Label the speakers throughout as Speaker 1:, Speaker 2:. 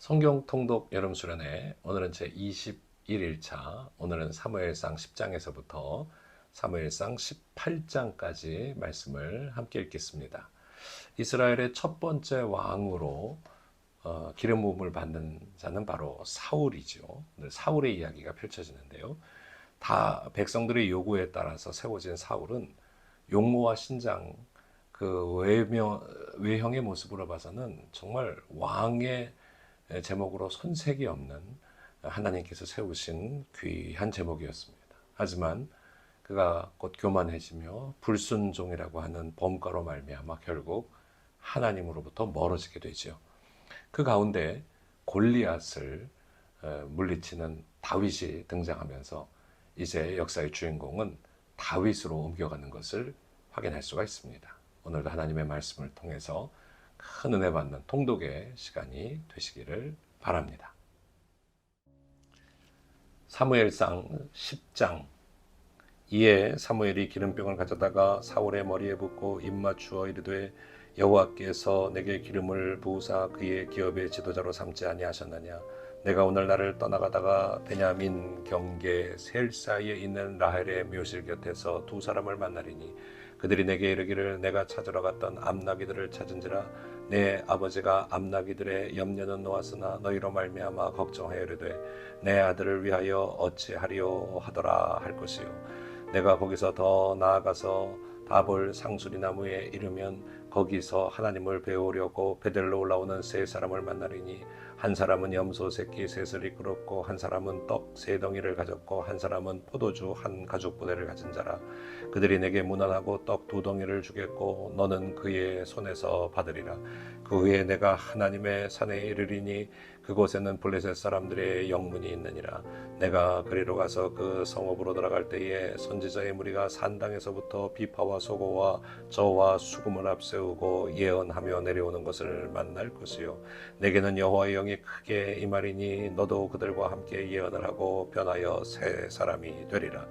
Speaker 1: 성경 통독 여름 수련회 오늘은 제 21일차. 오늘은 사무엘상 10장에서부터 사무엘상 18장까지 말씀을 함께 읽겠습니다. 이스라엘의 첫 번째 왕으로 기름 부음을 받는 자는 바로 사울이죠. 오늘 사울의 이야기가 펼쳐지는데요. 다 백성들의 요구에 따라서 세워진 사울은 용모와 신장, 그 외형의 모습으로 봐서는 정말 왕의 제목으로 손색이 없는 하나님께서 세우신 귀한 제목이었습니다. 하지만 그가 곧 교만해지며 불순종이라고 하는 범과로 말미암아 결국 하나님으로부터 멀어지게 되죠. 그 가운데 골리앗을 물리치는 다윗이 등장하면서 이제 역사의 주인공은 다윗으로 옮겨가는 것을 확인할 수가 있습니다. 오늘도 하나님의 말씀을 통해서 큰 은혜 받는 통독의 시간이 되시기를 바랍니다. 사무엘상 10장. 이에 사무엘이 기름병을 가져다가 사울의 머리에 붓고 입 맞추어 이르되 여호와께서 내게 기름을 부으사 그의 기업의 지도자로 삼지 아니하셨느냐. 내가 오늘 나를 떠나가다가 베냐민 경계 셀 사이에 있는 라헬의 묘실 곁에서 두 사람을 만나리니 그들이 내게 이르기를 내가 찾으러 갔던 암나기들을 찾은지라. 내 아버지가 암나기들의 염려는 놓았으나 너희로 말미암아 걱정하여 이르되 내 아들을 위하여 어찌하리요 하더라 할 것이요. 내가 거기서 더 나아가서 다볼 상수리 나무에 이르면 거기서 하나님을 배우려고 베델로 올라오는 세 사람을 만나리니 한 사람은 염소 새끼 셋을 이끌었고 한 사람은 떡 세 덩이를 가졌고 한 사람은 포도주 한 가죽 부대를 가진 자라. 그들이 내게 문안하고 떡 두 덩이를 주겠고 너는 그의 손에서 받으리라. 그 후에 내가 하나님의 산에 이르리니 그곳에는 블레셋 사람들의 영문이 있느니라. 내가 그리로 가서 그 성읍으로 들어갈 때에 선지자의 무리가 산당에서부터 비파와 소고와 저와 수금을 앞세우고 예언하며 내려오는 것을 만날 것이요. 내게는 여호와의 영이 크게 임하리니 너도 그들과 함께 예언을 하고 변하여 새 사람이 되리라.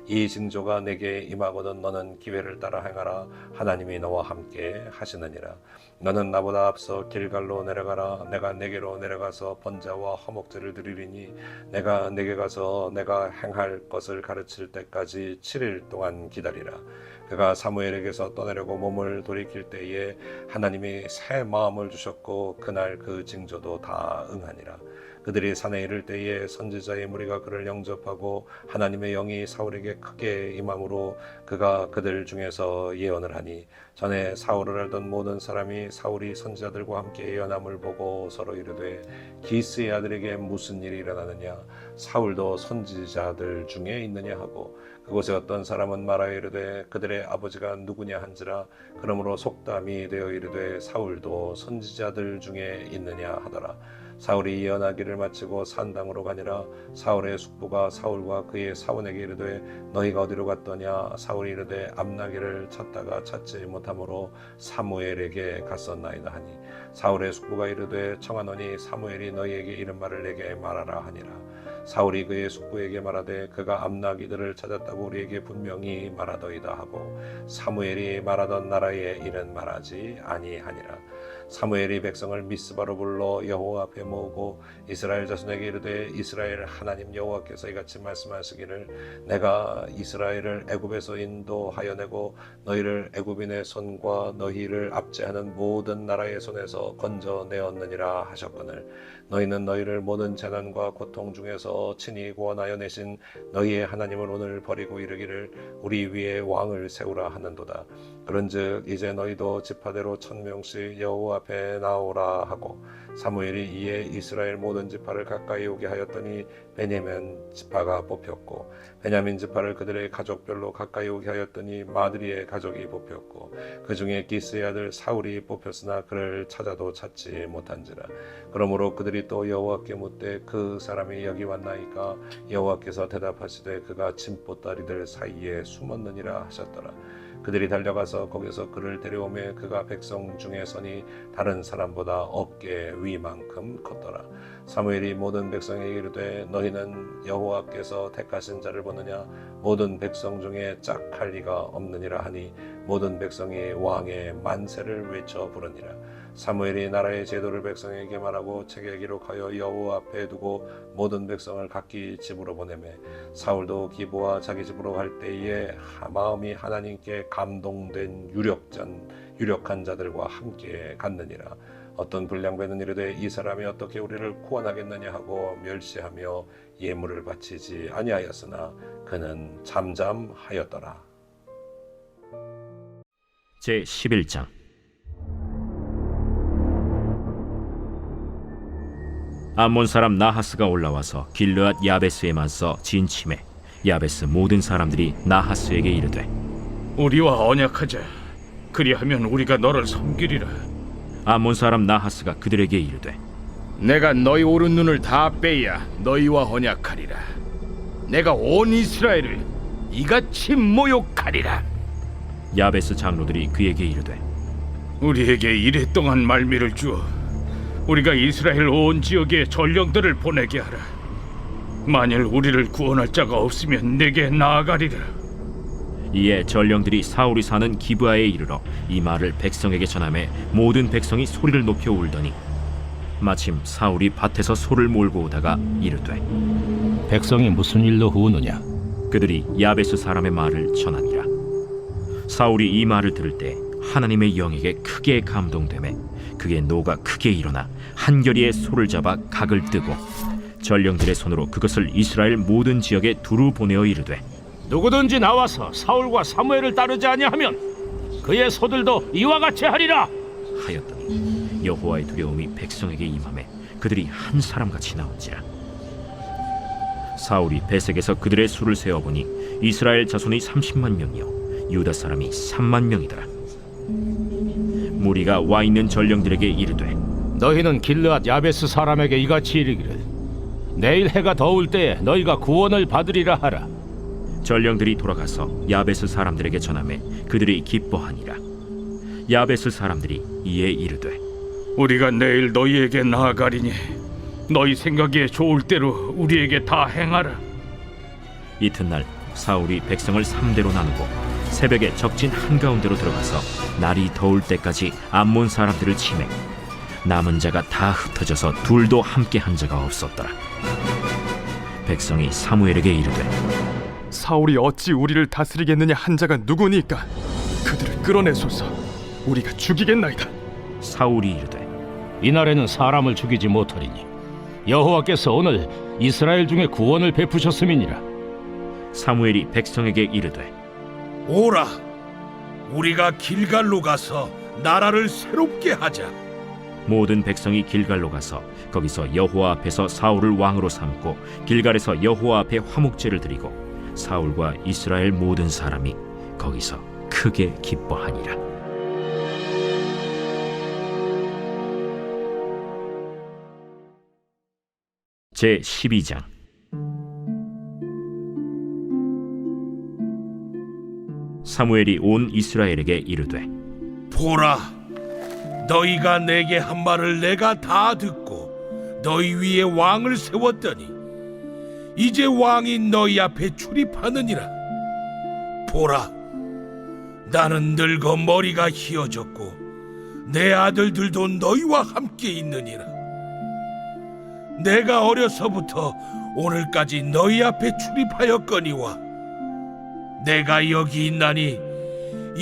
Speaker 1: 이 징조가 내게 임하거든 너는 기회를 따라 행하라. 하나님이 너와 함께 하시느니라. 너는 나보다 앞서 길갈로 내려가라. 내가 내게로 내려가서 번제와 화목제를 드리리니 내가 내게 가서 내가 행할 것을 가르칠 때까지 7일 동안 기다리라. 그가 사무엘에게서 떠나려고 몸을 돌이킬 때에 하나님이 새 마음을 주셨고 그날 그 징조도 다 응하니라. 그들이 산에 이를 때에 선지자의 무리가 그를 영접하고 하나님의 영이 사울에게 크게 임함으로 그가 그들 중에서 예언을 하니 전에 사울을 알던 모든 사람이 사울이 선지자들과 함께 예언함을 보고 서로 이르되 기스의 아들에게 무슨 일이 일어나느냐. 사울도 선지자들 중에 있느냐 하고 그곳에 어떤 사람은 말하여 이르되 그들의 아버지가 누구냐 한지라. 그러므로 속담이 되어 이르되 사울도 선지자들 중에 있느냐 하더라. 사울이 예언하기를 마치고 산당으로 가니라. 사울의 숙부가 사울과 그의 사원에게 이르되 너희가 어디로 갔더냐. 사울이 이르되 암나기를 찾다가 찾지 못하므로 사무엘에게 갔었나이다 하니 사울의 숙부가 이르되 청하노니 사무엘이 너희에게 이른 말을 내게 말하라 하니라. 사울이 그의 숙부에게 말하되 그가 암나기들을 찾았다고 우리에게 분명히 말하더이다 하고 사무엘이 말하던 나라에 일은 말하지 아니하니라. 사무엘이 백성을 미스바로 불러 여호와 앞에 모으고 이스라엘 자손에게 이르되 이스라엘 하나님 여호와께서 이같이 말씀하시기를 내가 이스라엘을 애굽에서 인도하여 내고 너희를 애굽인의 손과 너희를 압제하는 모든 나라의 손에서 건져내었느니라 하셨거늘 너희는 너희를 모든 재난과 고통 중에서 친히 구원하여 내신 너희의 하나님을 오늘 버리고 이르기를 우리 위에 왕을 세우라 하는도다. 그런즉 이제 너희도 지파대로 1000명씩 여호와 앞에 나오라 하고 사무엘이 이에 이스라엘 모든 지파를 가까이 오게 하였더니 베냐민 지파가 뽑혔고 베냐민 지파를 그들의 가족별로 가까이 오게 하였더니 마드리의 가족이 뽑혔고 그 중에 기스의 아들 사울이 뽑혔으나 그를 찾아도 찾지 못한지라. 그러므로 그들이 또 여호와께 묻되 그 사람이 여기 왔나이까. 여호와께서 대답하시되 그가 진보다리들 사이에 숨었느니라 하셨더라. 그들이 달려가서 거기서 그를 데려오매 그가 백성 중에 서니 다른 사람보다 어깨 위만큼 컸더라. 사무엘이 모든 백성에게 이르되 너희는 여호와께서 택하신 자를 보느냐. 모든 백성 중에 짝할 리가 없느니라 하니 모든 백성이 왕의 만세를 외쳐 부르니라. 사무엘이 나라의 제도를 백성에게 말하고 책에 기록하여 여호와 앞에 두고 모든 백성을 각기 집으로 보내매 사울도 기브와 자기 집으로 갈 때에 마음이 하나님께 감동된 유력한 자들과 함께 갔느니라. 어떤 불량배는 이르되 이 사람이 어떻게 우리를 구원하겠느냐 하고 멸시하며 예물을 바치지 아니하였으나 그는 잠잠하였더라.
Speaker 2: 제 11장. 암몬 사람 나하스가 올라와서 길르앗 야베스에 맞서 진침해 야베스 모든 사람들이 나하스에게 이르되
Speaker 3: 우리와 언약하자. 그리하면 우리가 너를 섬기리라.
Speaker 2: 암몬 사람 나하스가 그들에게 이르되
Speaker 3: 내가 너희 오른 눈을 다 빼야 너희와 언약하리라. 내가 온 이스라엘을 이같이 모욕하리라.
Speaker 2: 야베스 장로들이 그에게 이르되
Speaker 3: 우리에게 이랫동안 말미를 주어 우리가 이스라엘 온 지역에 전령들을 보내게 하라. 만일 우리를 구원할 자가 없으면 내게 나아가리라.
Speaker 2: 이에 전령들이 사울이 사는 기브아에 이르러 이 말을 백성에게 전하매 모든 백성이 소리를 높여 울더니 마침 사울이 밭에서 소를 몰고 오다가 이르되
Speaker 4: 백성이 무슨 일로 우느냐?
Speaker 2: 그들이 야베스 사람의 말을 전하니라. 사울이 이 말을 들을 때 하나님의 영에게 크게 감동되매 그의 노가 크게 일어나 한결이의 소를 잡아 각을 뜨고 전령들의 손으로 그것을 이스라엘 모든 지역에 두루 보내어 이르되
Speaker 4: 누구든지 나와서 사울과 사무엘을 따르지 아니하면 그의 소들도 이와 같이 하리라.
Speaker 2: 하였더니 여호와의 두려움이 백성에게 임하매 그들이 한 사람같이 나온지라. 사울이 베색에서 그들의 수를 세어보니 이스라엘 자손이 30만 명이요 유다 사람이 3만 명이더라. 무리가 와 있는 전령들에게 이르되
Speaker 4: 너희는 길르앗 야베스 사람에게 이같이 이르기를 내일 해가 더울 때에 너희가 구원을 받으리라 하라.
Speaker 2: 전령들이 돌아가서 야베스 사람들에게 전하매 그들이 기뻐하니라. 야베스 사람들이 이에 이르되
Speaker 3: 우리가 내일 너희에게 나아가리니 너희 생각에 좋을 대로 우리에게 다 행하라.
Speaker 2: 이튿날 사울이 백성을 3대로 나누고 새벽에 적진 한가운데로 들어가서 날이 더울 때까지 암몬 사람들을 치매 남은 자가 다 흩어져서 둘도 함께 한 자가 없었더라. 백성이 사무엘에게 이르되
Speaker 5: 사울이 어찌 우리를 다스리겠느냐 한 자가 누구니까 그들을 끌어내소서. 우리가 죽이겠나이다.
Speaker 2: 사울이 이르되
Speaker 4: 이날에는 사람을 죽이지 못하리니 여호와께서 오늘 이스라엘 중에 구원을 베푸셨음이니라.
Speaker 2: 사무엘이 백성에게 이르되
Speaker 6: 오라, 우리가 길갈로 가서 나라를 새롭게 하자.
Speaker 2: 모든 백성이 길갈로 가서 거기서 여호와 앞에서 사울을 왕으로 삼고 길갈에서 여호와 앞에 화목제를 드리고 사울과 이스라엘 모든 사람이 거기서 크게 기뻐하니라. 제 12장. 사무엘이 온 이스라엘에게 이르되
Speaker 6: 보라, 너희가 내게 한 말을 내가 다 듣고 너희 위에 왕을 세웠더니 이제 왕이 너희 앞에 출입하느니라. 보라, 나는 늙어 머리가 희어졌고 내 아들들도 너희와 함께 있느니라. 내가 어려서부터 오늘까지 너희 앞에 출입하였거니와 내가 여기 있나니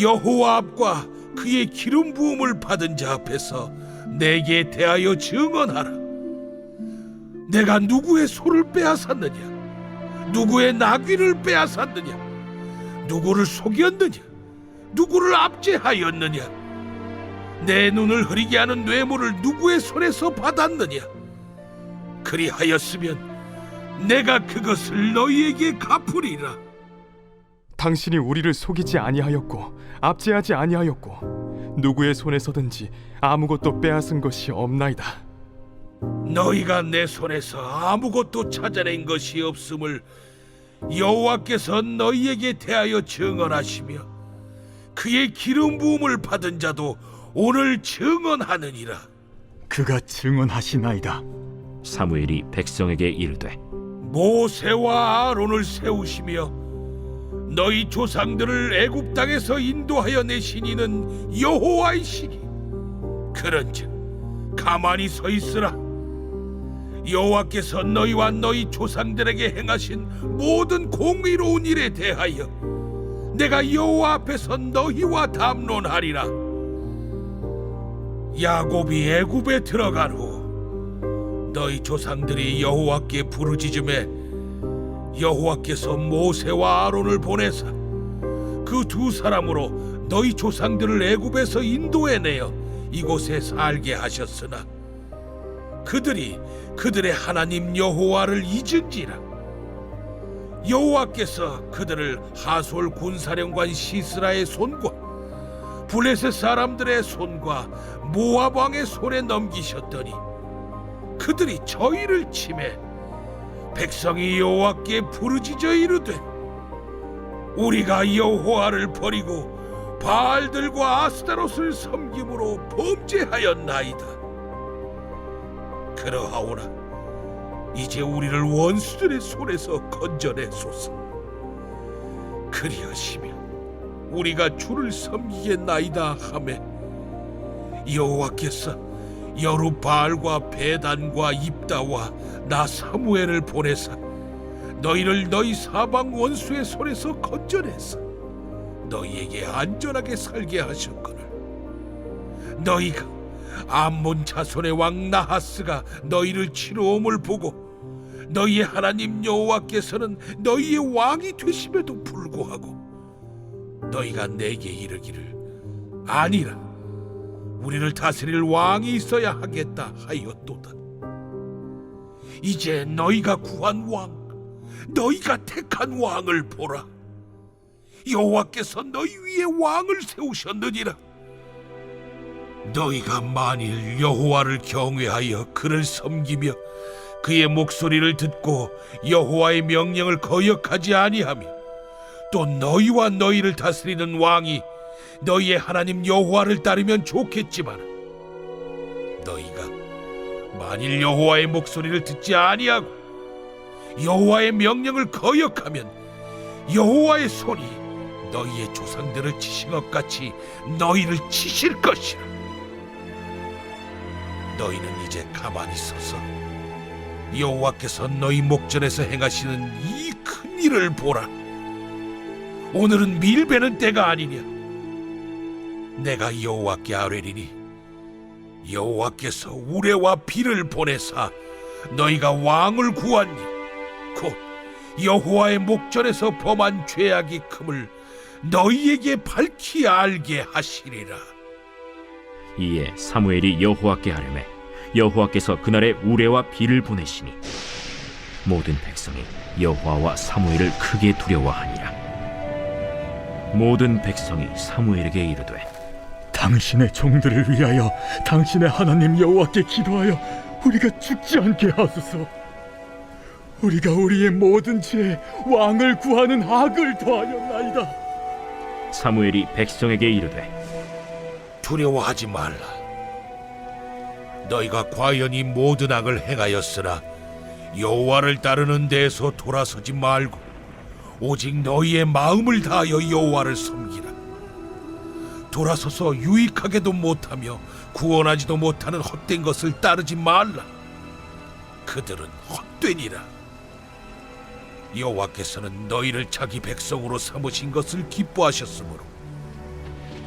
Speaker 6: 여호와 앞과 그의 기름 부음을 받은 자 앞에서 내게 대하여 증언하라. 내가 누구의 소를 빼앗았느냐? 누구의 나귀를 빼앗았느냐? 누구를 속였느냐? 누구를 압제하였느냐? 내 눈을 흐리게 하는 뇌물을 누구의 손에서 받았느냐? 그리하였으면 내가 그것을 너희에게 갚으리라.
Speaker 5: 당신이 우리를 속이지 아니하였고 압제하지 아니하였고 누구의 손에서든지 아무것도 빼앗은 것이 없나이다.
Speaker 6: 너희가 내 손에서 아무것도 찾아낸 것이 없음을 여호와께서 너희에게 대하여 증언하시며 그의 기름 부음을 받은 자도 오늘 증언하느니라.
Speaker 5: 그가 증언하시나이다.
Speaker 2: 사무엘이 백성에게 이르되
Speaker 6: 모세와 아론을 세우시며 너희 조상들을 애굽 땅에서 인도하여 내신 이는 여호와이시니 그런즉 가만히 서 있으라. 여호와께서 너희와 너희 조상들에게 행하신 모든 공의로운 일에 대하여 내가 여호와 앞에서 너희와 담론하리라. 야곱이 애굽에 들어간 후 너희 조상들이 여호와께 부르짖음에 여호와께서 모세와 아론을 보내사 그 두 사람으로 너희 조상들을 애굽에서 인도해내어 이곳에 살게 하셨으나 그들이 그들의 하나님 여호와를 잊은지라. 여호와께서 그들을 하솔 군사령관 시스라의 손과 블레셋 사람들의 손과 모압 왕의 손에 넘기셨더니 그들이 저희를 치매 백성이 여호와께 부르짖어 이르되 우리가 여호와를 버리고 바알들과 아스타롯을 섬김으로 범죄하였나이다. 그러하오나 이제 우리를 원수들의 손에서 건져내소서. 그리하시면 우리가 주를 섬기겠나이다 하매 여호와께서 여룻바알과 베단과 입다와 나 사무엘을 보내사 너희를 너희 사방 원수의 손에서 건져내서 너희에게 안전하게 살게 하셨거늘 너희가 암몬 자손의 왕 나하스가 너희를 치러 옴을 보고 너희의 하나님 여호와께서는 너희의 왕이 되심에도 불구하고 너희가 내게 이르기를 아니라 우리를 다스릴 왕이 있어야 하겠다 하였도다. 이제 너희가 구한 왕, 너희가 택한 왕을 보라. 여호와께서 너희 위에 왕을 세우셨느니라. 너희가 만일 여호와를 경외하여 그를 섬기며 그의 목소리를 듣고 여호와의 명령을 거역하지 아니하며 또 너희와 너희를 다스리는 왕이 너희의 하나님 여호와를 따르면 좋겠지만 너희가 만일 여호와의 목소리를 듣지 아니하고 여호와의 명령을 거역하면 여호와의 손이 너희의 조상들을 치신 것 같이 너희를 치실 것이라. 너희는 이제 가만히 서서 여호와께서 너희 목전에서 행하시는 이 큰 일을 보라. 오늘은 밀베는 때가 아니냐. 내가 여호와께 아뢰리니 여호와께서 우레와 비를 보내사 너희가 왕을 구하니 곧 여호와의 목전에서 범한 죄악이 큼을 너희에게 밝히 알게 하시리라.
Speaker 2: 이에 사무엘이 여호와께 아뢰매 여호와께서 그날에 우레와 비를 보내시니 모든 백성이 여호와와 사무엘을 크게 두려워하니라. 모든 백성이 사무엘에게 이르되
Speaker 5: 당신의 종들을 위하여 당신의 하나님 여호와께 기도하여 우리가 죽지 않게 하소서. 우리가 우리의 모든 죄에 왕을 구하는 악을 더하였나이다.
Speaker 2: 사무엘이 백성에게 이르되
Speaker 6: 두려워하지 말라. 너희가 과연 이 모든 악을 행하였으나 여호와를 따르는 데에서 돌아서지 말고 오직 너희의 마음을 다하여 여호와를 섬기라. 돌아서서 유익하게도 못하며 구원하지도 못하는 헛된 것을 따르지 말라. 그들은 헛되니라. 여호와께서는 너희를 자기 백성으로 삼으신 것을 기뻐하셨으므로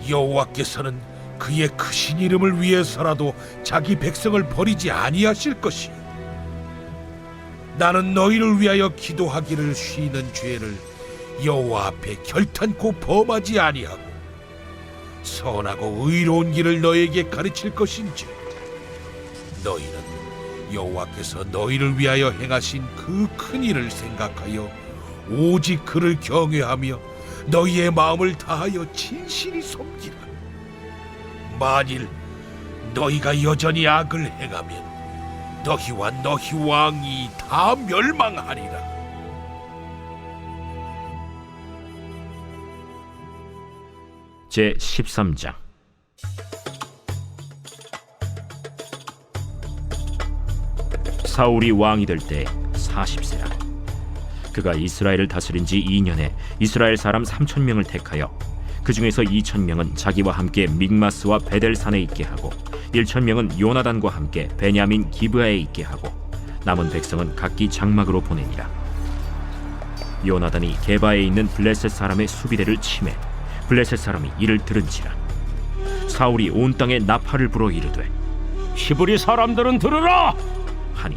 Speaker 6: 여호와께서는 그의 크신 이름을 위해서라도 자기 백성을 버리지 아니하실 것이요 나는 너희를 위하여 기도하기를 쉬는 죄를 여호와 앞에 결탄코 범하지 아니하고 선하고 의로운 길을 너희에게 가르칠 것인지 너희는 여호와께서 너희를 위하여 행하신 그 큰 일을 생각하여 오직 그를 경외하며 너희의 마음을 다하여 진실이 섬기라. 만일 너희가 여전히 악을 행하면 너희와 너희 왕이 다 멸망하리라.
Speaker 2: 제 13장. 사울이 왕이 될 때 40세라. 그가 이스라엘을 다스린 지 2년에 이스라엘 사람 3,000명을 택하여 그 중에서 2,000명은 자기와 함께 믹마스와 베델산에 있게 하고 1,000명은 요나단과 함께 베냐민 기브아에 있게 하고 남은 백성은 각기 장막으로 보내니라. 요나단이 게바에 있는 블레셋 사람의 수비대를 치매 블레셋 사람이 이를 들은지라. 사울이 온 땅에 나팔을 불어 이르되
Speaker 4: 히브리 사람들은 들으라.
Speaker 2: 하니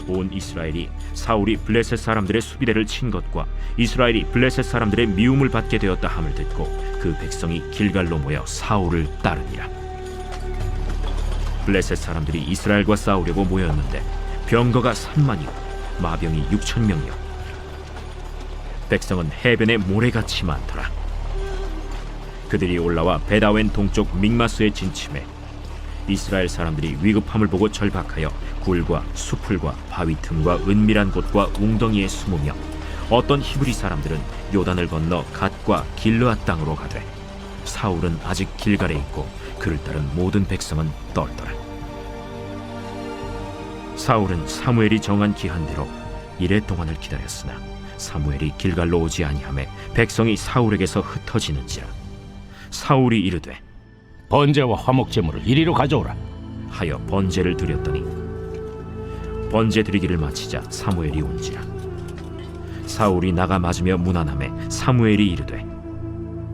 Speaker 2: 온 이스라엘이 사울이 블레셋 사람들의 수비대를 친 것과 이스라엘이 블레셋 사람들의 미움을 받게 되었다 함을 듣고 그 백성이 길갈로 모여 사울을 따르니라. 블레셋 사람들이 이스라엘과 싸우려고 모였는데 병거가 3만이요 마병이 6,000명이요 백성은 해변에 모래같이 많더라. 그들이 올라와 베다웬 동쪽 믹마스에 진침해 이스라엘 사람들이 위급함을 보고 절박하여 굴과 수풀과 바위 틈과 은밀한 곳과 웅덩이에 숨으며 어떤 히브리 사람들은 요단을 건너 갓과 길르앗 땅으로 가되 사울은 아직 길갈에 있고 그를 따른 모든 백성은 떨더라. 사울은 사무엘이 정한 기한대로 이레 동안을 기다렸으나 사무엘이 길갈로 오지 아니하매 백성이 사울에게서 흩어지는지라. 사울이 이르되
Speaker 4: 번제와 화목제물을 이리로 가져오라.
Speaker 2: 하여 번제를 드렸더니 번제 드리기를 마치자 사무엘이 온지라. 사울이 나가 맞으며 문안하매 사무엘이 이르되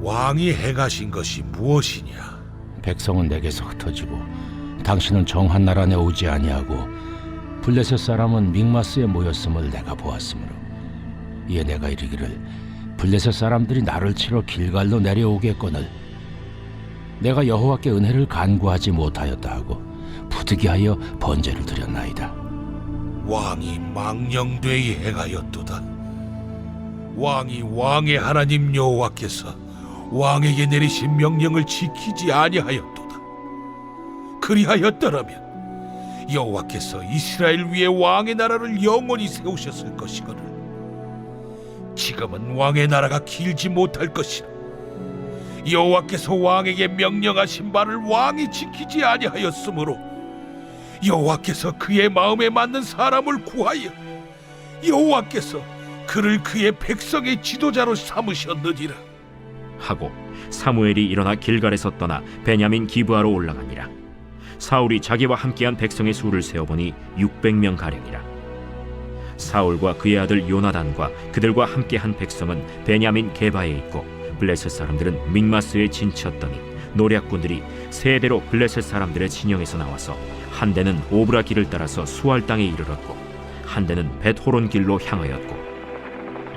Speaker 6: 왕이 행하신 것이 무엇이냐?
Speaker 4: 백성은 내게서 흩어지고 당신은 정한 나라 내 오지 아니하고 블레셋 사람은 믹마스에 모였음을 내가 보았으므로 이에 내가 이르기를 블레셋 사람들이 나를 치러 길갈로 내려오겠거늘 내가 여호와께 은혜를 간구하지 못하였다 하고 부득이하여 번제를 드렸나이다.
Speaker 6: 왕이 망령되이 행하였도다. 왕이 왕의 하나님 여호와께서 왕에게 내리신 명령을 지키지 아니하였도다. 그리하였더라면 여호와께서 이스라엘 위에 왕의 나라를 영원히 세우셨을 것이거늘 지금은 왕의 나라가 길지 못할 것이라. 여호와께서 왕에게 명령하신 바를 왕이 지키지 아니하였으므로 여호와께서 그의 마음에 맞는 사람을 구하여 여호와께서 그를 그의 백성의 지도자로 삼으셨느니라.
Speaker 2: 하고 사무엘이 일어나 길갈에서 떠나 베냐민 기브아로 올라가니라. 사울이 자기와 함께한 백성의 수를 세어보니 600명 가량이라. 사울과 그의 아들 요나단과 그들과 함께한 백성은 베냐민 게바에 있고 블레셋 사람들은 믹마스에 진쳤더니 노략군들이 세 대로 블레셋 사람들의 진영에서 나와서 한 대는 오브라 길을 따라서 수알 땅에 이르렀고 한 대는 벳호론 길로 향하였고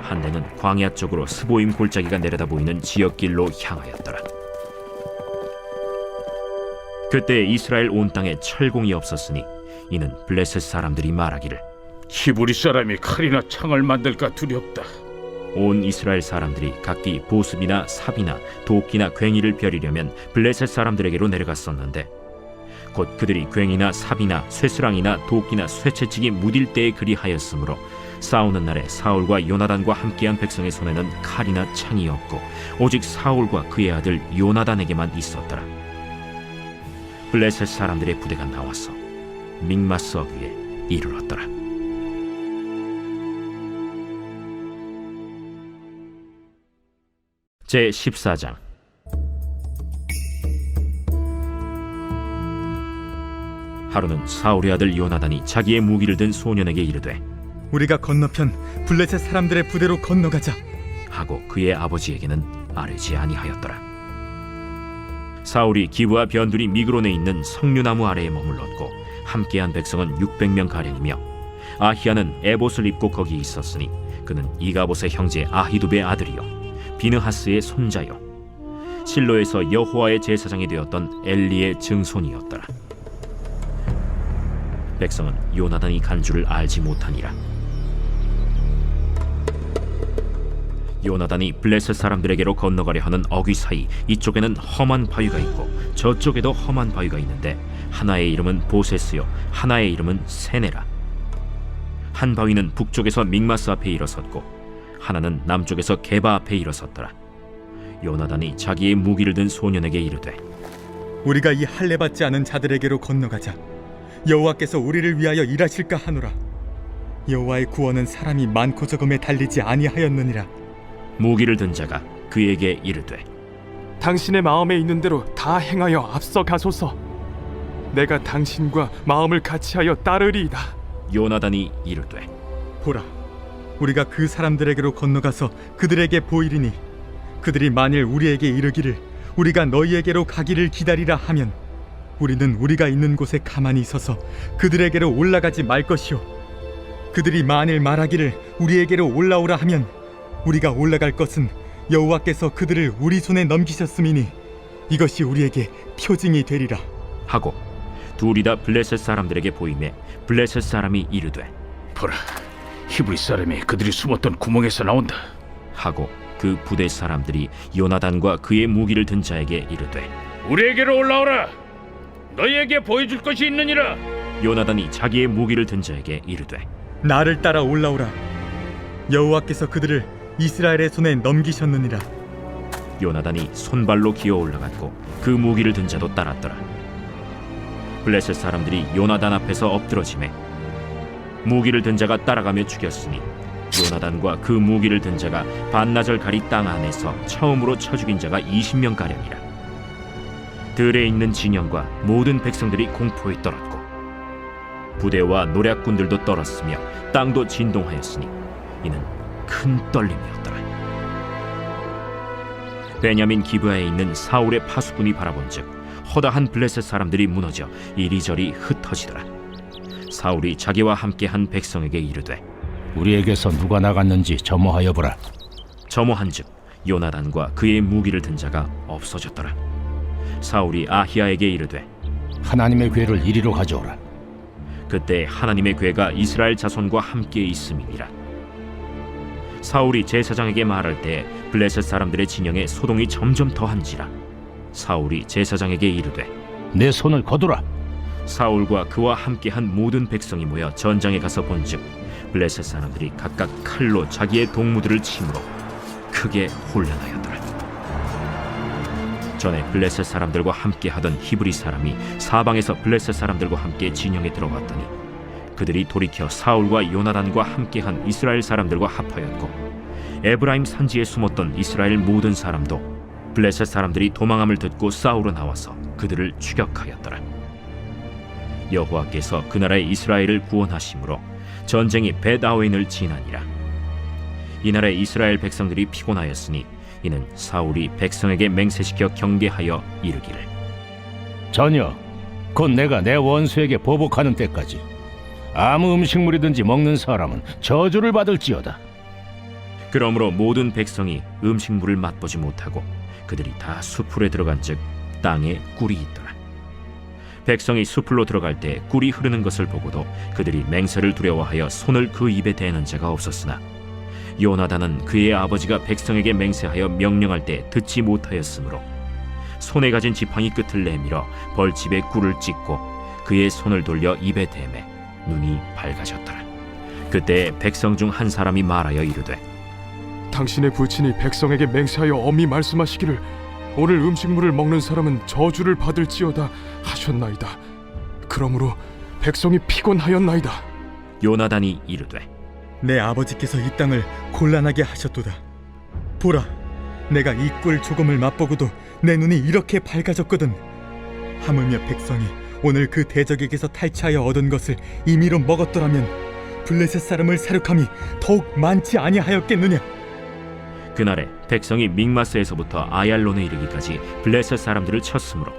Speaker 2: 한 대는 광야 쪽으로 스보임 골짜기가 내려다 보이는 지역길로 향하였더라. 그때 이스라엘 온 땅에 철공이 없었으니 이는 블레셋 사람들이 말하기를
Speaker 3: 히브리 사람이 칼이나 창을 만들까 두렵다.
Speaker 2: 온 이스라엘 사람들이 각기 보습이나 삽이나 도끼나 괭이를 벼리려면 블레셋 사람들에게로 내려갔었는데 곧 그들이 괭이나 삽이나 쇠스랑이나 도끼나 쇠채찍이 무딜 때에 그리하였으므로 싸우는 날에 사울과 요나단과 함께한 백성의 손에는 칼이나 창이 없고 오직 사울과 그의 아들 요나단에게만 있었더라. 블레셋 사람들의 부대가 나와서 믹마스 어귀에 이르렀더라. 제 14장. 하루는 사울의 아들 요나단이 자기의 무기를 든 소년에게 이르되
Speaker 5: 우리가 건너편 블레셋 사람들의 부대로 건너가자
Speaker 2: 하고 그의 아버지에게는 아뢰지 아니하였더라. 사울이 기브아 변두리 미그론에 있는 석류나무 아래에 머물렀고 함께한 백성은 600명 가량이며 아히야는 에봇을 입고 거기 있었으니 그는 이가봇의 형제 아히두베의 아들이요 비느하스의 손자요 실로에서 여호와의 제사장이 되었던 엘리의 증손이었더라. 백성은 요나단이 간 줄을 알지 못하니라. 요나단이 블레셋 사람들에게로 건너가려 하는 어귀 사이 이쪽에는 험한 바위가 있고 저쪽에도 험한 바위가 있는데 하나의 이름은 보세스요 하나의 이름은 세네라. 한 바위는 북쪽에서 믹마스 앞에 일어섰고 하나는 남쪽에서 게바 앞에 일어섰더라. 요나단이 자기의 무기를 든 소년에게 이르되
Speaker 5: 우리가 이 할례 받지 않은 자들에게로 건너가자 여호와께서 우리를 위하여 일하실까 하노라. 여호와의 구원은 사람이 많고 적음에 달리지 아니하였느니라.
Speaker 2: 무기를 든 자가 그에게 이르되
Speaker 7: 당신의 마음에 있는 대로 다 행하여 앞서 가소서.
Speaker 5: 내가 당신과 마음을 같이하여 따르리이다.
Speaker 2: 요나단이 이르되
Speaker 5: 보라, 우리가 그 사람들에게로 건너가서 그들에게 보이리니 그들이 만일 우리에게 이르기를 우리가 너희에게로 가기를 기다리라 하면 우리는 우리가 있는 곳에 가만히 서서 그들에게로 올라가지 말 것이요 그들이 만일 말하기를 우리에게로 올라오라 하면 우리가 올라갈 것은 여호와께서 그들을 우리 손에 넘기셨음이니 이것이 우리에게 표징이 되리라.
Speaker 2: 하고 둘이 다 블레셋 사람들에게 보이매 블레셋 사람이 이르되
Speaker 3: 보라, 히브리 사람이 그들이 숨었던 구멍에서 나온다.
Speaker 2: 하고 그 부대 사람들이 요나단과 그의 무기를 든 자에게 이르되
Speaker 3: 우리에게로 올라오라. 너희에게 보여줄 것이 있느니라.
Speaker 2: 요나단이 자기의 무기를 든 자에게 이르되
Speaker 5: 나를 따라 올라오라. 여호와께서 그들을 이스라엘의 손에 넘기셨느니라.
Speaker 2: 요나단이 손발로 기어 올라갔고 그 무기를 든 자도 따랐더라. 블레셋 사람들이 요나단 앞에서 엎드러지매 무기를 든 자가 따라가며 죽였으니 요나단과 그 무기를 든 자가 반나절 가리 땅 안에서 처음으로 쳐 죽인 자가 20명 가량이라. 들에 있는 진영과 모든 백성들이 공포에 떨었고 부대와 노략군들도 떨었으며 땅도 진동하였으니 이는 큰 떨림이었더라. 베냐민 기브아에 있는 사울의 파수꾼이 바라본즉 허다한 블레셋 사람들이 무너져 이리저리 흩어지더라. 사울이 자기와 함께한 백성에게 이르되
Speaker 4: 우리에게서 누가 나갔는지 점호하여 보라.
Speaker 2: 점호한즉 요나단과 그의 무기를 든 자가 없어졌더라. 사울이 아히야에게 이르되
Speaker 4: 하나님의 궤를 이리로 가져오라.
Speaker 2: 그때 하나님의 궤가 이스라엘 자손과 함께 있음이니라. 사울이 제사장에게 말할 때 블레셋 사람들의 진영에 소동이 점점 더한지라. 사울이 제사장에게 이르되
Speaker 4: 내 손을 거두라.
Speaker 2: 사울과 그와 함께한 모든 백성이 모여 전장에 가서 본즉 블레셋 사람들이 각각 칼로 자기의 동무들을 치므로 크게 혼란하였더라. 전에 블레셋 사람들과 함께하던 히브리 사람이 사방에서 블레셋 사람들과 함께 진영에 들어갔더니 그들이 돌이켜 사울과 요나단과 함께한 이스라엘 사람들과 합하였고 에브라임 산지에 숨었던 이스라엘 모든 사람도 블레셋 사람들이 도망함을 듣고 싸우러 나와서 그들을 추격하였더라. 여호와께서 그 나라의 이스라엘을 구원하심으로 전쟁이 벳아웬을 지나니라. 이 나라의 이스라엘 백성들이 피곤하였으니 이는 사울이 백성에게 맹세시켜 경계하여 이르기를
Speaker 4: 전혀 곧 내가 내 원수에게 보복하는 때까지 아무 음식물이든지 먹는 사람은 저주를 받을지어다.
Speaker 2: 그러므로 모든 백성이 음식물을 맛보지 못하고 그들이 다 수풀에 들어간즉 땅에 꿀이 있더라. 백성이 수풀로 들어갈 때 꿀이 흐르는 것을 보고도 그들이 맹세를 두려워하여 손을 그 입에 대는 자가 없었으나 요나단은 그의 아버지가 백성에게 맹세하여 명령할 때 듣지 못하였으므로 손에 가진 지팡이 끝을 내밀어 벌집에 꿀을 찢고 그의 손을 돌려 입에 대매 눈이 밝아졌더라. 그때 백성 중 한 사람이 말하여 이르되
Speaker 7: 당신의 부친이 백성에게 맹세하여 엄히 말씀하시기를 오늘 음식물을 먹는 사람은 저주를 받을지어다 하셨나이다. 그러므로 백성이 피곤하였나이다.
Speaker 2: 요나단이 이르되
Speaker 5: 내 아버지께서 이 땅을 곤란하게 하셨도다. 보라, 내가 이 꿀 조금을 맛보고도 내 눈이 이렇게 밝아졌거든. 하물며 백성이 오늘 그 대적에게서 탈취하여 얻은 것을 임의로 먹었더라면 블레셋 사람을 사륙함이 더욱 많지 아니하였겠느냐.
Speaker 2: 그날에 백성이 믹마스에서부터 아얄론에 이르기까지 블레셋 사람들을 쳤으므로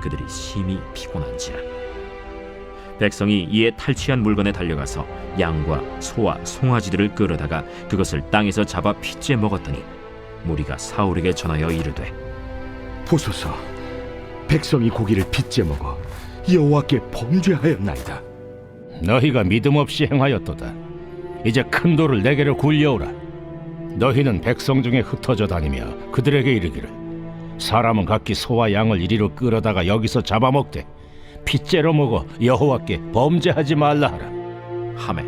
Speaker 2: 그들이 심히 피곤한지라. 백성이 이에 탈취한 물건에 달려가서 양과 소와 송아지들을 끌어다가 그것을 땅에서 잡아 핏째 먹었더니 무리가 사울에게 전하여 이르되
Speaker 8: 보소서, 백성이 고기를 빚제 먹어 여호와께 범죄하였나이다.
Speaker 4: 너희가 믿음 없이 행하였도다. 이제 큰 돌을 내게로 굴려오라. 너희는 백성 중에 흩어져 다니며 그들에게 이르기를 사람은 각기 소와 양을 이리로 끌어다가 여기서 잡아먹되 핏째로 먹어 여호와께 범죄하지 말라 하라.
Speaker 2: 하매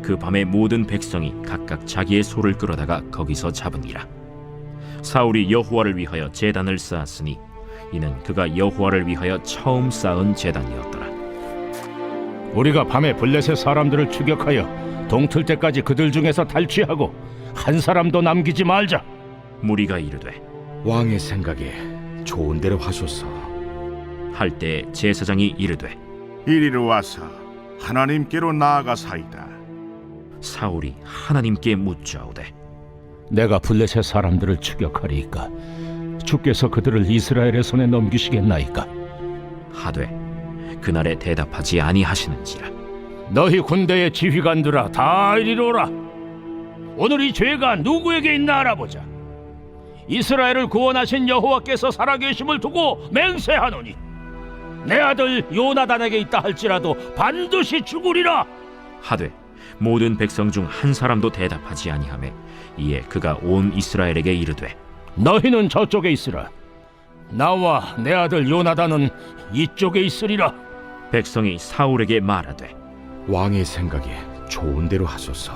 Speaker 2: 그 밤에 모든 백성이 각각 자기의 소를 끌어다가 거기서 잡으니라. 사울이 여호와를 위하여 제단을 쌓았으니 이는 그가 여호와를 위하여 처음 쌓은 제단이었더라.
Speaker 4: 우리가 밤에 블레셋 사람들을 추격하여 동틀 때까지 그들 중에서 탈취하고 한 사람도 남기지 말자.
Speaker 2: 무리가 이르되
Speaker 8: 왕의 생각에 좋은 대로 하소서.
Speaker 2: 할 때 제사장이 이르되
Speaker 9: 이리로 와서 하나님께로 나아가사이다.
Speaker 2: 사울이 하나님께 묻자오되
Speaker 4: 내가 블레셋 사람들을 추격하리이까 주께서 그들을 이스라엘의 손에 넘기시겠나이까?
Speaker 2: 하되 그날에 대답하지 아니하시는지라.
Speaker 4: 너희 군대의 지휘관들아 다 이리로 오라. 오늘 이 죄가 누구에게 있나 알아보자. 이스라엘을 구원하신 여호와께서 살아계심을 두고 맹세하노니 내 아들 요나단에게 있다 할지라도 반드시 죽으리라.
Speaker 2: 하되 모든 백성 중 한 사람도 대답하지 아니하매 이에 그가 온 이스라엘에게 이르되
Speaker 4: 너희는 저쪽에 있으라. 나와 내 아들 요나단은 이쪽에 있으리라.
Speaker 2: 백성이 사울에게 말하되
Speaker 8: 왕의 생각에 좋은 대로 하소서.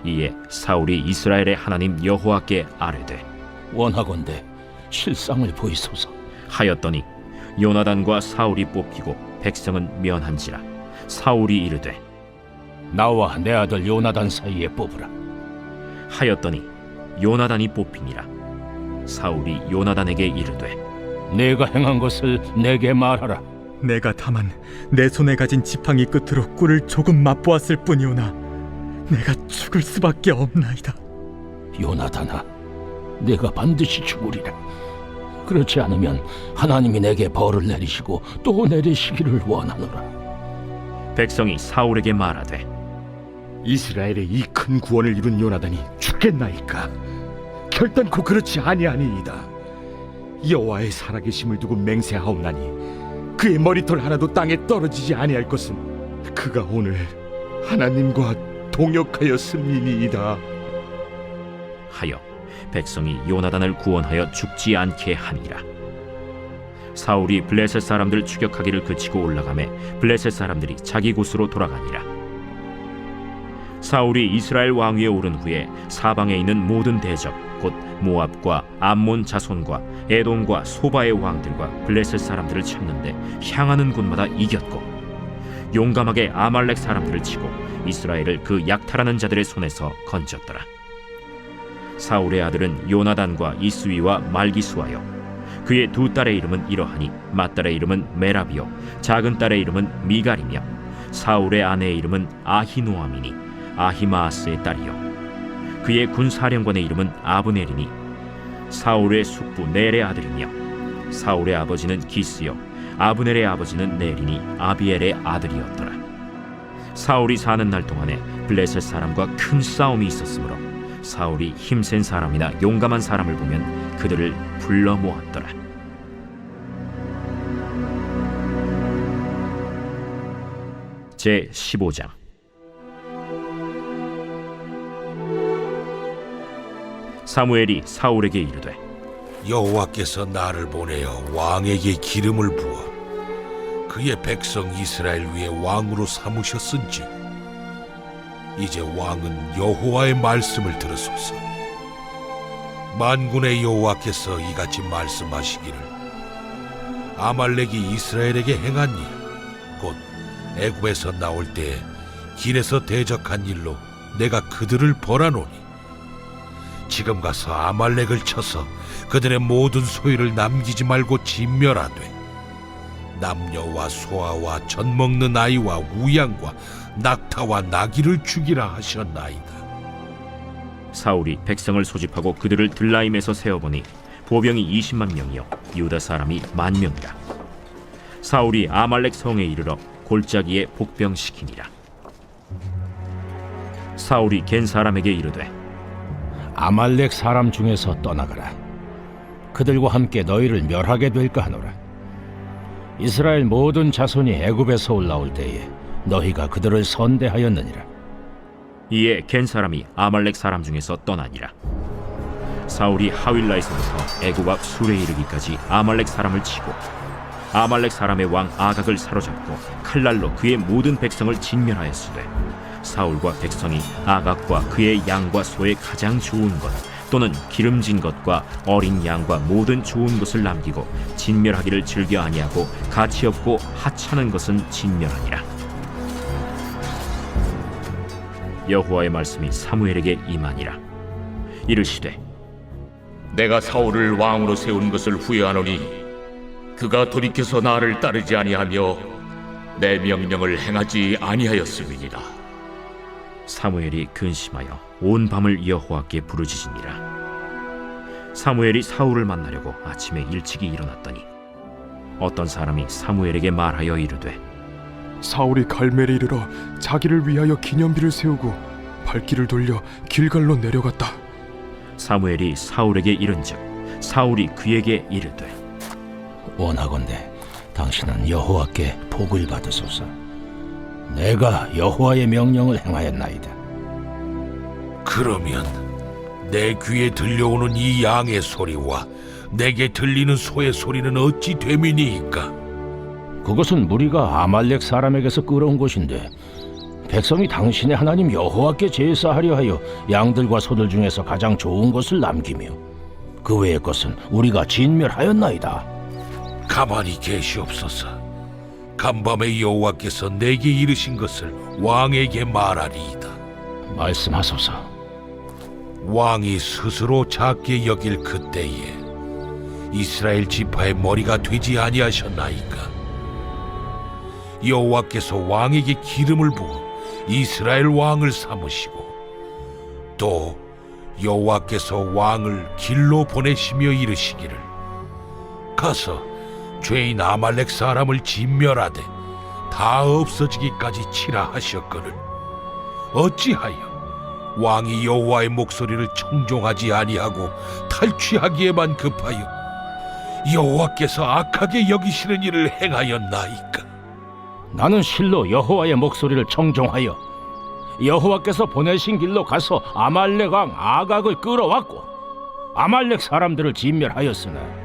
Speaker 2: 이에 사울이 이스라엘의 하나님 여호와께 아뢰되
Speaker 4: 원하건대 실상을 보이소서.
Speaker 2: 하였더니 요나단과 사울이 뽑히고 백성은 면한지라. 사울이 이르되
Speaker 4: 나와 내 아들 요나단 사이에 뽑으라.
Speaker 2: 하였더니 요나단이 뽑히니라. 사울이 요나단에게 이르되
Speaker 4: 내가 행한 것을 내게 말하라.
Speaker 5: 내가 다만 내 손에 가진 지팡이 끝으로 꿀을 조금 맛보았을 뿐이오나 내가 죽을 수밖에 없나이다.
Speaker 4: 요나단아, 내가 반드시 죽으리라. 그렇지 않으면 하나님이 내게 벌을 내리시고 또 내리시기를 원하노라.
Speaker 2: 백성이 사울에게 말하되
Speaker 8: 이스라엘의 이 큰 구원을 이룬 요나단이 죽겠나이까? 결단코 그렇지 아니하니이다. 여호와의 살아계심을 두고 맹세하옵나니 그의 머리털 하나도 땅에 떨어지지 아니할 것은 그가 오늘 하나님과 동역하였음이니이다.
Speaker 2: 하여 백성이 요나단을 구원하여 죽지 않게 하니라. 사울이 블레셋 사람들 추격하기를 그치고 올라가매 블레셋 사람들이 자기 곳으로 돌아가니라. 사울이 이스라엘 왕위에 오른 후에 사방에 있는 모든 대적 곧 모압과 암몬 자손과 에돔과 소바의 왕들과 블레셋 사람들을 찾는데 향하는 곳마다 이겼고 용감하게 아말렉 사람들을 치고 이스라엘을 그 약탈하는 자들의 손에서 건졌더라. 사울의 아들은 요나단과 이스위와 말기수하여 그의 두 딸의 이름은 이러하니 맏딸의 이름은 메라비요 작은 딸의 이름은 미갈이며 사울의 아내의 이름은 아히노아미니 아히마아스의 딸이요 그의 군사령관의 이름은 아브넬이니 사울의 숙부 넬의 아들이며 사울의 아버지는 기스요 아브넬의 아버지는 넬이니 아비엘의 아들이었더라. 사울이 사는 날 동안에 블레셋 사람과 큰 싸움이 있었으므로 사울이 힘센 사람이나 용감한 사람을 보면 그들을 불러 모았더라. 제 15장. 사무엘이 사울에게 이르되
Speaker 6: 여호와께서 나를 보내어 왕에게 기름을 부어 그의 백성 이스라엘 위에 왕으로 삼으셨은지 이제 왕은 여호와의 말씀을 들으소서. 만군의 여호와께서 이같이 말씀하시기를 아말렉이 이스라엘에게 행한 일 곧 애굽에서 나올 때에 길에서 대적한 일로 내가 그들을 벌하노니 지금 가서 아말렉을 쳐서 그들의 모든 소유를 남기지 말고 진멸하되 남녀와 소아와 젖먹는 아이와 우양과 낙타와 나귀를 죽이라 하셨나이다.
Speaker 2: 사울이 백성을 소집하고 그들을 들라임에서 세어보니 보병이 20만 명이요 유다 사람이 10,000명이라. 사울이 아말렉 성에 이르러 골짜기에 복병시키니라. 사울이 겐 사람에게 이르되
Speaker 4: 아말렉 사람 중에서 떠나가라. 그들과 함께 너희를 멸하게 될까 하노라. 이스라엘 모든 자손이 애굽에서 올라올 때에 너희가 그들을 선대하였느니라.
Speaker 2: 이에 겐 사람이 아말렉 사람 중에서 떠나니라. 사울이 하윌라에서부터 애굽 앞 술에 이르기까지 아말렉 사람을 치고 아말렉 사람의 왕 아각을 사로잡고 칼날로 그의 모든 백성을 진멸하였으되 사울과 백성이 아각과 그의 양과 소의 가장 좋은 것 또는 기름진 것과 어린 양과 모든 좋은 것을 남기고 진멸하기를 즐겨 아니하고 가치 없고 하찮은 것은 진멸하니라. 여호와의 말씀이 사무엘에게 임하니라. 이르시되
Speaker 3: 내가 사울을 왕으로 세운 것을 후회하노니 그가 돌이켜서 나를 따르지 아니하며 내 명령을 행하지 아니하였음이니라.
Speaker 2: 사무엘이 근심하여 온 밤을 여호와께 부르짖으니라. 사무엘이 사울을 만나려고 아침에 일찍이 일어났더니 어떤 사람이 사무엘에게 말하여 이르되
Speaker 7: 사울이 갈멜에 이르러 자기를 위하여 기념비를 세우고 발길을 돌려 길갈로 내려갔다.
Speaker 2: 사무엘이 사울에게 이른즉 사울이 그에게 이르되
Speaker 4: 원하건대 당신은 여호와께 복을 받으소서. 내가 여호와의 명령을 행하였나이다.
Speaker 6: 그러면 내 귀에 들려오는 이 양의 소리와 내게 들리는 소의 소리는 어찌 됨이니이까?
Speaker 4: 그것은 무리가 아말렉 사람에게서 끌어온 것인데 백성이 당신의 하나님 여호와께 제사하려 하여 양들과 소들 중에서 가장 좋은 것을 남기며 그 외의 것은 우리가 진멸하였나이다.
Speaker 6: 가만히 계시옵소서. 간밤에 여호와께서 내게 이르신 것을 왕에게 말하리이다.
Speaker 4: 말씀하소서.
Speaker 6: 왕이 스스로 작게 여길 그때에 이스라엘 지파의 머리가 되지 아니하셨나이까? 여호와께서 왕에게 기름을 부어 이스라엘 왕을 삼으시고 또 여호와께서 왕을 길로 보내시며 이르시기를 가서 죄인 아말렉 사람을 진멸하되 다 없어지기까지 치라 하셨거늘 어찌하여 왕이 여호와의 목소리를 청종하지 아니하고 탈취하기에만 급하여 여호와께서 악하게 여기시는 일을 행하였나이까?
Speaker 4: 나는 실로 여호와의 목소리를 청종하여 여호와께서 보내신 길로 가서 아말렉 왕 아각을 끌어왔고 아말렉 사람들을 진멸하였으나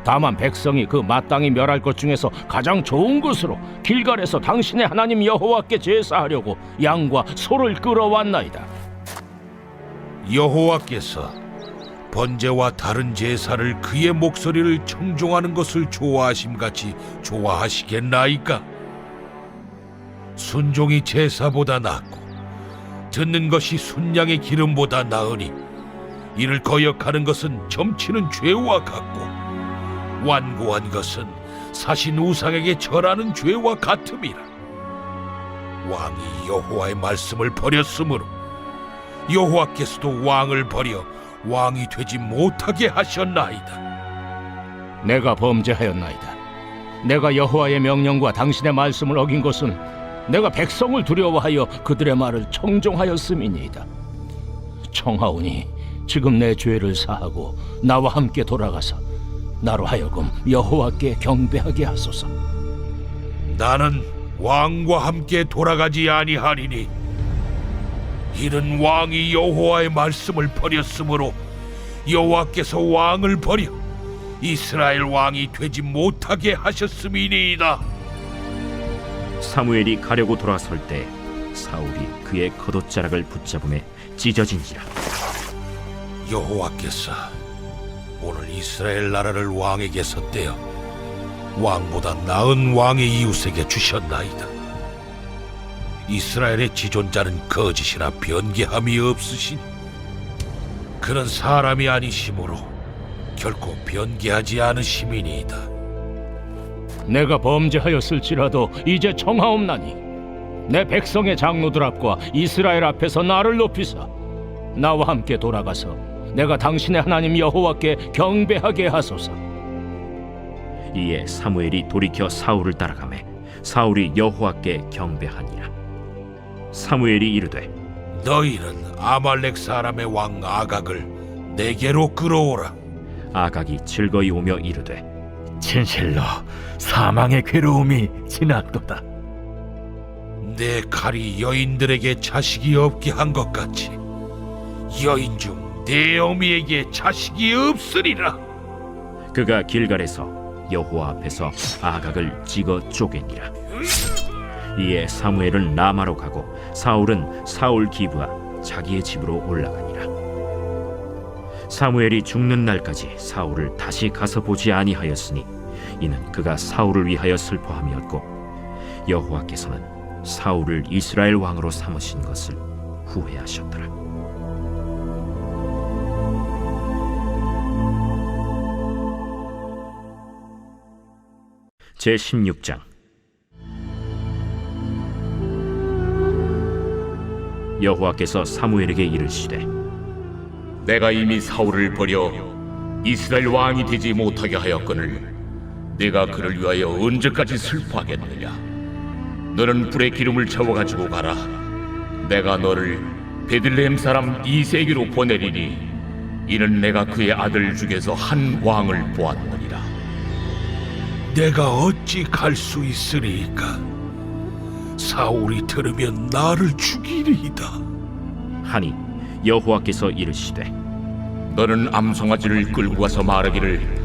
Speaker 4: 다만 백성이 그 마땅히 멸할 것 중에서 가장 좋은 것으로 길갈에서 당신의 하나님 여호와께 제사하려고 양과 소를 끌어왔나이다.
Speaker 6: 여호와께서 번제와 다른 제사를 그의 목소리를 청종하는 것을 좋아하심같이 좋아하시겠나이까? 순종이 제사보다 낫고 듣는 것이 순양의 기름보다 나으니 이를 거역하는 것은 점치는 죄와 같고 완고한 것은 사신 우상에게 절하는 죄와 같음이라. 왕이 여호와의 말씀을 버렸으므로 여호와께서도 왕을 버려 왕이 되지 못하게 하셨나이다.
Speaker 4: 내가 범죄하였나이다. 내가 여호와의 명령과 당신의 말씀을 어긴 것은 내가 백성을 두려워하여 그들의 말을 청종하였음이니이다. 청하오니 지금 내 죄를 사하고 나와 함께 돌아가서 나로 하여금 여호와께 경배하게 하소서.
Speaker 6: 나는 왕과 함께 돌아가지 아니하리니 이는 왕이 여호와의 말씀을 버렸으므로 여호와께서 왕을 버려 이스라엘 왕이 되지 못하게 하셨음이니이다.
Speaker 2: 사무엘이 가려고 돌아설 때 사울이 그의 겉옷자락을 붙잡음에 찢어진지라.
Speaker 6: 여호와께서 오늘 이스라엘 나라를 왕에게서 떼어 왕보다 나은 왕의 이웃에게 주셨나이다. 이스라엘의 지존자는 거짓이나 변개함이 없으시니 그는 사람이 아니시므로 결코 변개하지 않으심이니이다.
Speaker 4: 내가 범죄하였을지라도 이제 청하옵나니 내 백성의 장로들 앞과 이스라엘 앞에서 나를 높이사 나와 함께 돌아가서 내가 당신의 하나님 여호와께 경배하게 하소서.
Speaker 2: 이에 사무엘이 돌이켜 사울을 따라가매 사울이 여호와께 경배하니라. 사무엘이 이르되
Speaker 6: 너희는 아말렉 사람의 왕 아각을 내게로 끌어오라.
Speaker 2: 아각이 즐거이 오며 이르되
Speaker 8: 진실로 사망의 괴로움이 지났도다.
Speaker 6: 내 칼이 여인들에게 자식이 없게 한 것 같이 여인 중 내 어미에게 자식이 없으리라.
Speaker 2: 그가 길갈에서 여호와 앞에서 아각을 찍어 쪼개니라. 이에 사무엘은 라마로 가고 사울은 사울 기브와 자기의 집으로 올라가니라. 사무엘이 죽는 날까지 사울을 다시 가서 보지 아니하였으니 이는 그가 사울을 위하여 슬퍼함이었고 여호와께서는 사울을 이스라엘 왕으로 삼으신 것을 후회하셨더라. 제16장. 여호와께서 사무엘에게 이르시되
Speaker 3: 내가 이미 사울을 버려 이스라엘 왕이 되지 못하게 하였거늘 내가 그를 위하여 언제까지 슬퍼하겠느냐. 너는 불에 기름을 채워가지고 가라. 내가 너를 베들레헴 사람 이세에게로 보내리니 이는 내가 그의 아들 중에서 한 왕을 보았느니라.
Speaker 6: 내가 어찌 갈 수 있으리이까? 사울이 들으면 나를 죽이리이다.
Speaker 2: 하니 여호와께서 이르시되
Speaker 3: 너는 암송아지를 끌고 가서 말하기를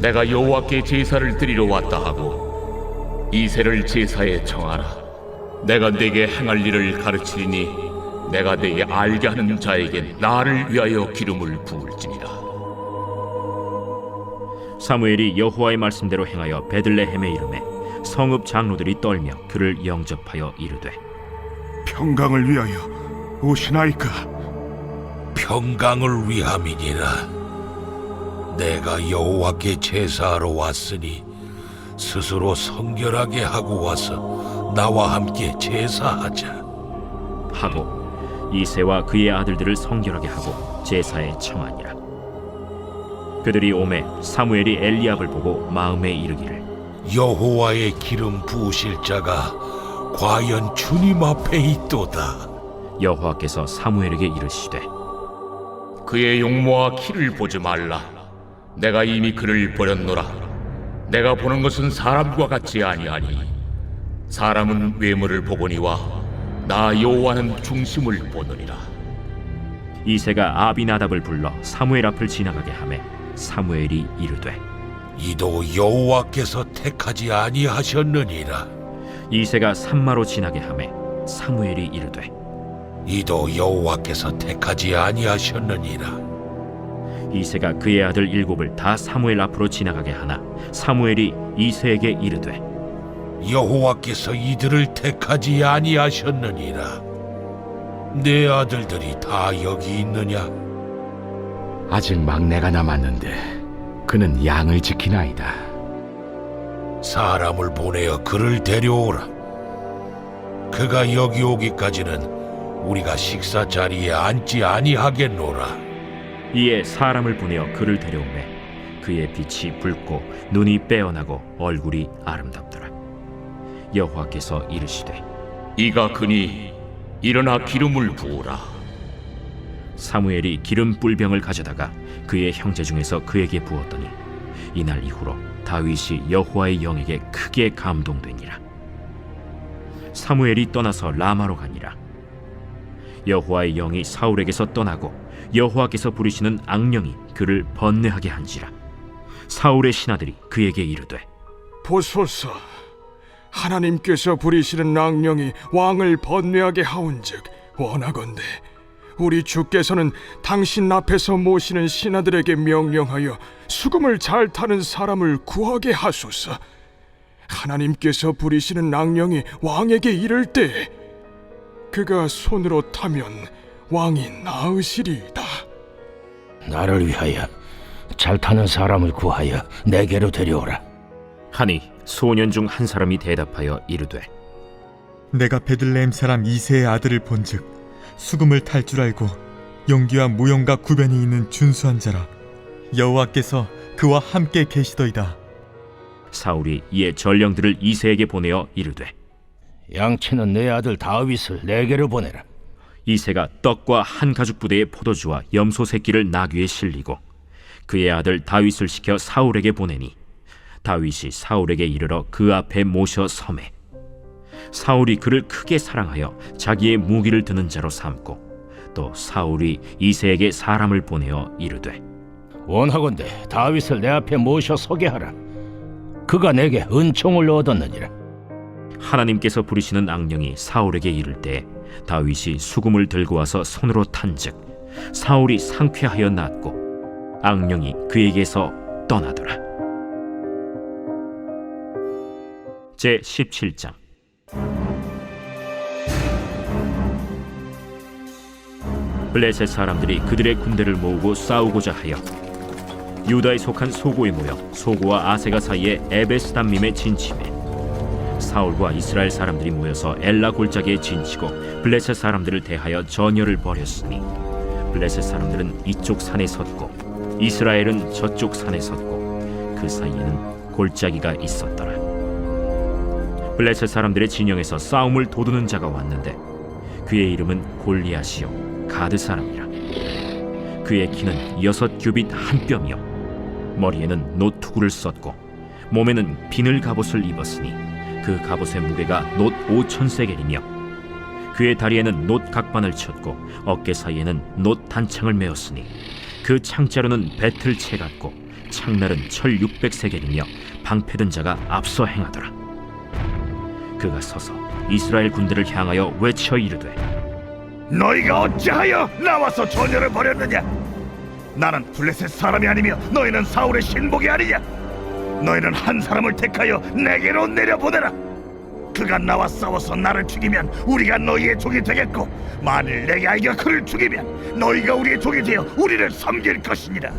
Speaker 3: 내가 여호와께 제사를 드리러 왔다 하고 이새를 제사에 청하라. 내가 네게 행할 일을 가르치리니 내가 네게 알게 하는 자에게 나를 위하여 기름을 부을지니라.
Speaker 2: 사무엘이 여호와의 말씀대로 행하여 베들레헴에 이르매 성읍 장로들이 떨며 그를 영접하여 이르되
Speaker 9: 평강을 위하여 오시나이까?
Speaker 6: 평강을 위함이니라. 내가 여호와께 제사하러 왔으니 스스로 성결하게 하고 와서 나와 함께 제사하자
Speaker 2: 하고 이새와 그의 아들들을 성결하게 하고 제사에 청하니라. 그들이 오매 사무엘이 엘리압을 보고 마음에 이르기를
Speaker 6: 여호와의 기름 부으실 자가 과연 주님 앞에 있도다.
Speaker 2: 여호와께서 사무엘에게 이르시되
Speaker 3: 그의 용모와 키를 보지 말라. 내가 이미 그를 버렸노라. 내가 보는 것은 사람과 같지 아니하니 사람은 외모를 보거니와 나 여호와는 중심을 보느니라.
Speaker 2: 이새가 아비나답을 불러 사무엘 앞을 지나가게 하매 사무엘이 이르되
Speaker 6: 이도 여호와께서 택하지 아니하셨느니라.
Speaker 2: 이새가 산마로 지나게 하매 사무엘이 이르되
Speaker 6: 이도 여호와께서 택하지 아니하셨느니라.
Speaker 2: 이새가 그의 아들 7을 다 사무엘 앞으로 지나가게 하나 사무엘이 이새에게 이르되
Speaker 6: 여호와께서 이들을 택하지 아니하셨느니라. 내 아들들이 다 여기 있느냐?
Speaker 4: 아직 막내가 남았는데 그는 양을 지키나이다.
Speaker 6: 사람을 보내어 그를 데려오라. 그가 여기 오기까지는 우리가 식사 자리에 앉지 아니하겠노라.
Speaker 2: 이에 사람을 보내어 그를 데려오매 그의 빛이 붉고 눈이 빼어나고 얼굴이 아름답더라. 여호와께서 이르시되
Speaker 3: 이가 그니 일어나 기름을 부으라.
Speaker 2: 사무엘이 기름 뿔병을 가져다가 그의 형제 중에서 그에게 부었더니 이날 이후로 다윗이 여호와의 영에게 크게 감동되니라. 사무엘이 떠나서 라마로 가니라. 여호와의 영이 사울에게서 떠나고 여호와께서 부리시는 악령이 그를 번뇌하게 한지라. 사울의 신하들이 그에게 이르되
Speaker 7: 보소서, 하나님께서 부리시는 악령이 왕을 번뇌하게 하온즉 원하건대 우리 주께서는 당신 앞에서 모시는 신하들에게 명령하여 수금을 잘 타는 사람을 구하게 하소서. 하나님께서 부리시는 악령이 왕에게 이를 때 그가 손으로 타면 왕이 나으시리이다.
Speaker 4: 나를 위하여 잘 타는 사람을 구하여 내게로 데려오라.
Speaker 2: 하니 소년 중 한 사람이 대답하여 이르되
Speaker 5: 내가 베들레헴 사람 이새의 아들을 본즉 수금을 탈 줄 알고 용기와 무용과 구변이 있는 준수한 자라. 여호와께서 그와 함께 계시더이다.
Speaker 2: 사울이 이에 전령들을 이새에게 보내어 이르되
Speaker 4: 양치는 내 아들 다윗을 내게로 보내라.
Speaker 2: 이새가 떡과 한 가죽 부대의 포도주와 염소 새끼를 나귀에 실리고 그의 아들 다윗을 시켜 사울에게 보내니 다윗이 사울에게 이르러 그 앞에 모셔 섬에 사울이 그를 크게 사랑하여 자기의 무기를 드는 자로 삼고 또 사울이 이새에게 사람을 보내어 이르되
Speaker 4: 원하건대 다윗을 내 앞에 모셔 서게 하라. 그가 내게 은총을 얻었느니라.
Speaker 2: 하나님께서 부리시는 악령이 사울에게 이를 때 다윗이 수금을 들고 와서 손으로 탄즉 사울이 상쾌하여 낫고 악령이 그에게서 떠나더라. 제17장. 블레셋 사람들이 그들의 군대를 모으고 싸우고자 하여 유다에 속한 소고에 모여 소고와 아세가 사이에 에베스담밈에 진침해 사울과 이스라엘 사람들이 모여서 엘라 골짜기에 진치고 블레셋 사람들을 대하여 전열을 벌였으니 블레셋 사람들은 이쪽 산에 섰고 이스라엘은 저쪽 산에 섰고 그 사이에는 골짜기가 있었더라. 블레셋 사람들의 진영에서 싸움을 도두는 자가 왔는데 그의 이름은 골리앗이요 가드 사람이라. 그의 키는 6규빗 한 뼘이요 머리에는 노투구를 썼고 몸에는 비늘 갑옷을 입었으니 그 갑옷의 무게가 놋 5,000세겔이며 그의 다리에는 놋 각반을 쳤고 어깨 사이에는 놋 단창을 메었으니 그 창자루는 배틀채 같고 창날은 철 600세겔이며 방패든 자가 앞서 행하더라. 그가 서서 이스라엘 군대를 향하여 외쳐 이르되
Speaker 3: 너희가 어찌하여 나와서 전열을 벌였느냐? 나는 블레셋 사람이 아니며 너희는 사울의 신복이 아니냐? 너희는 한 사람을 택하여 내게로 내려보내라. 그가 나와 싸워서 나를 죽이면 우리가 너희의 종이 되겠고 만일 내게 알겨 그를 죽이면 너희가 우리의 종이 되어 우리를 섬길 것이니라.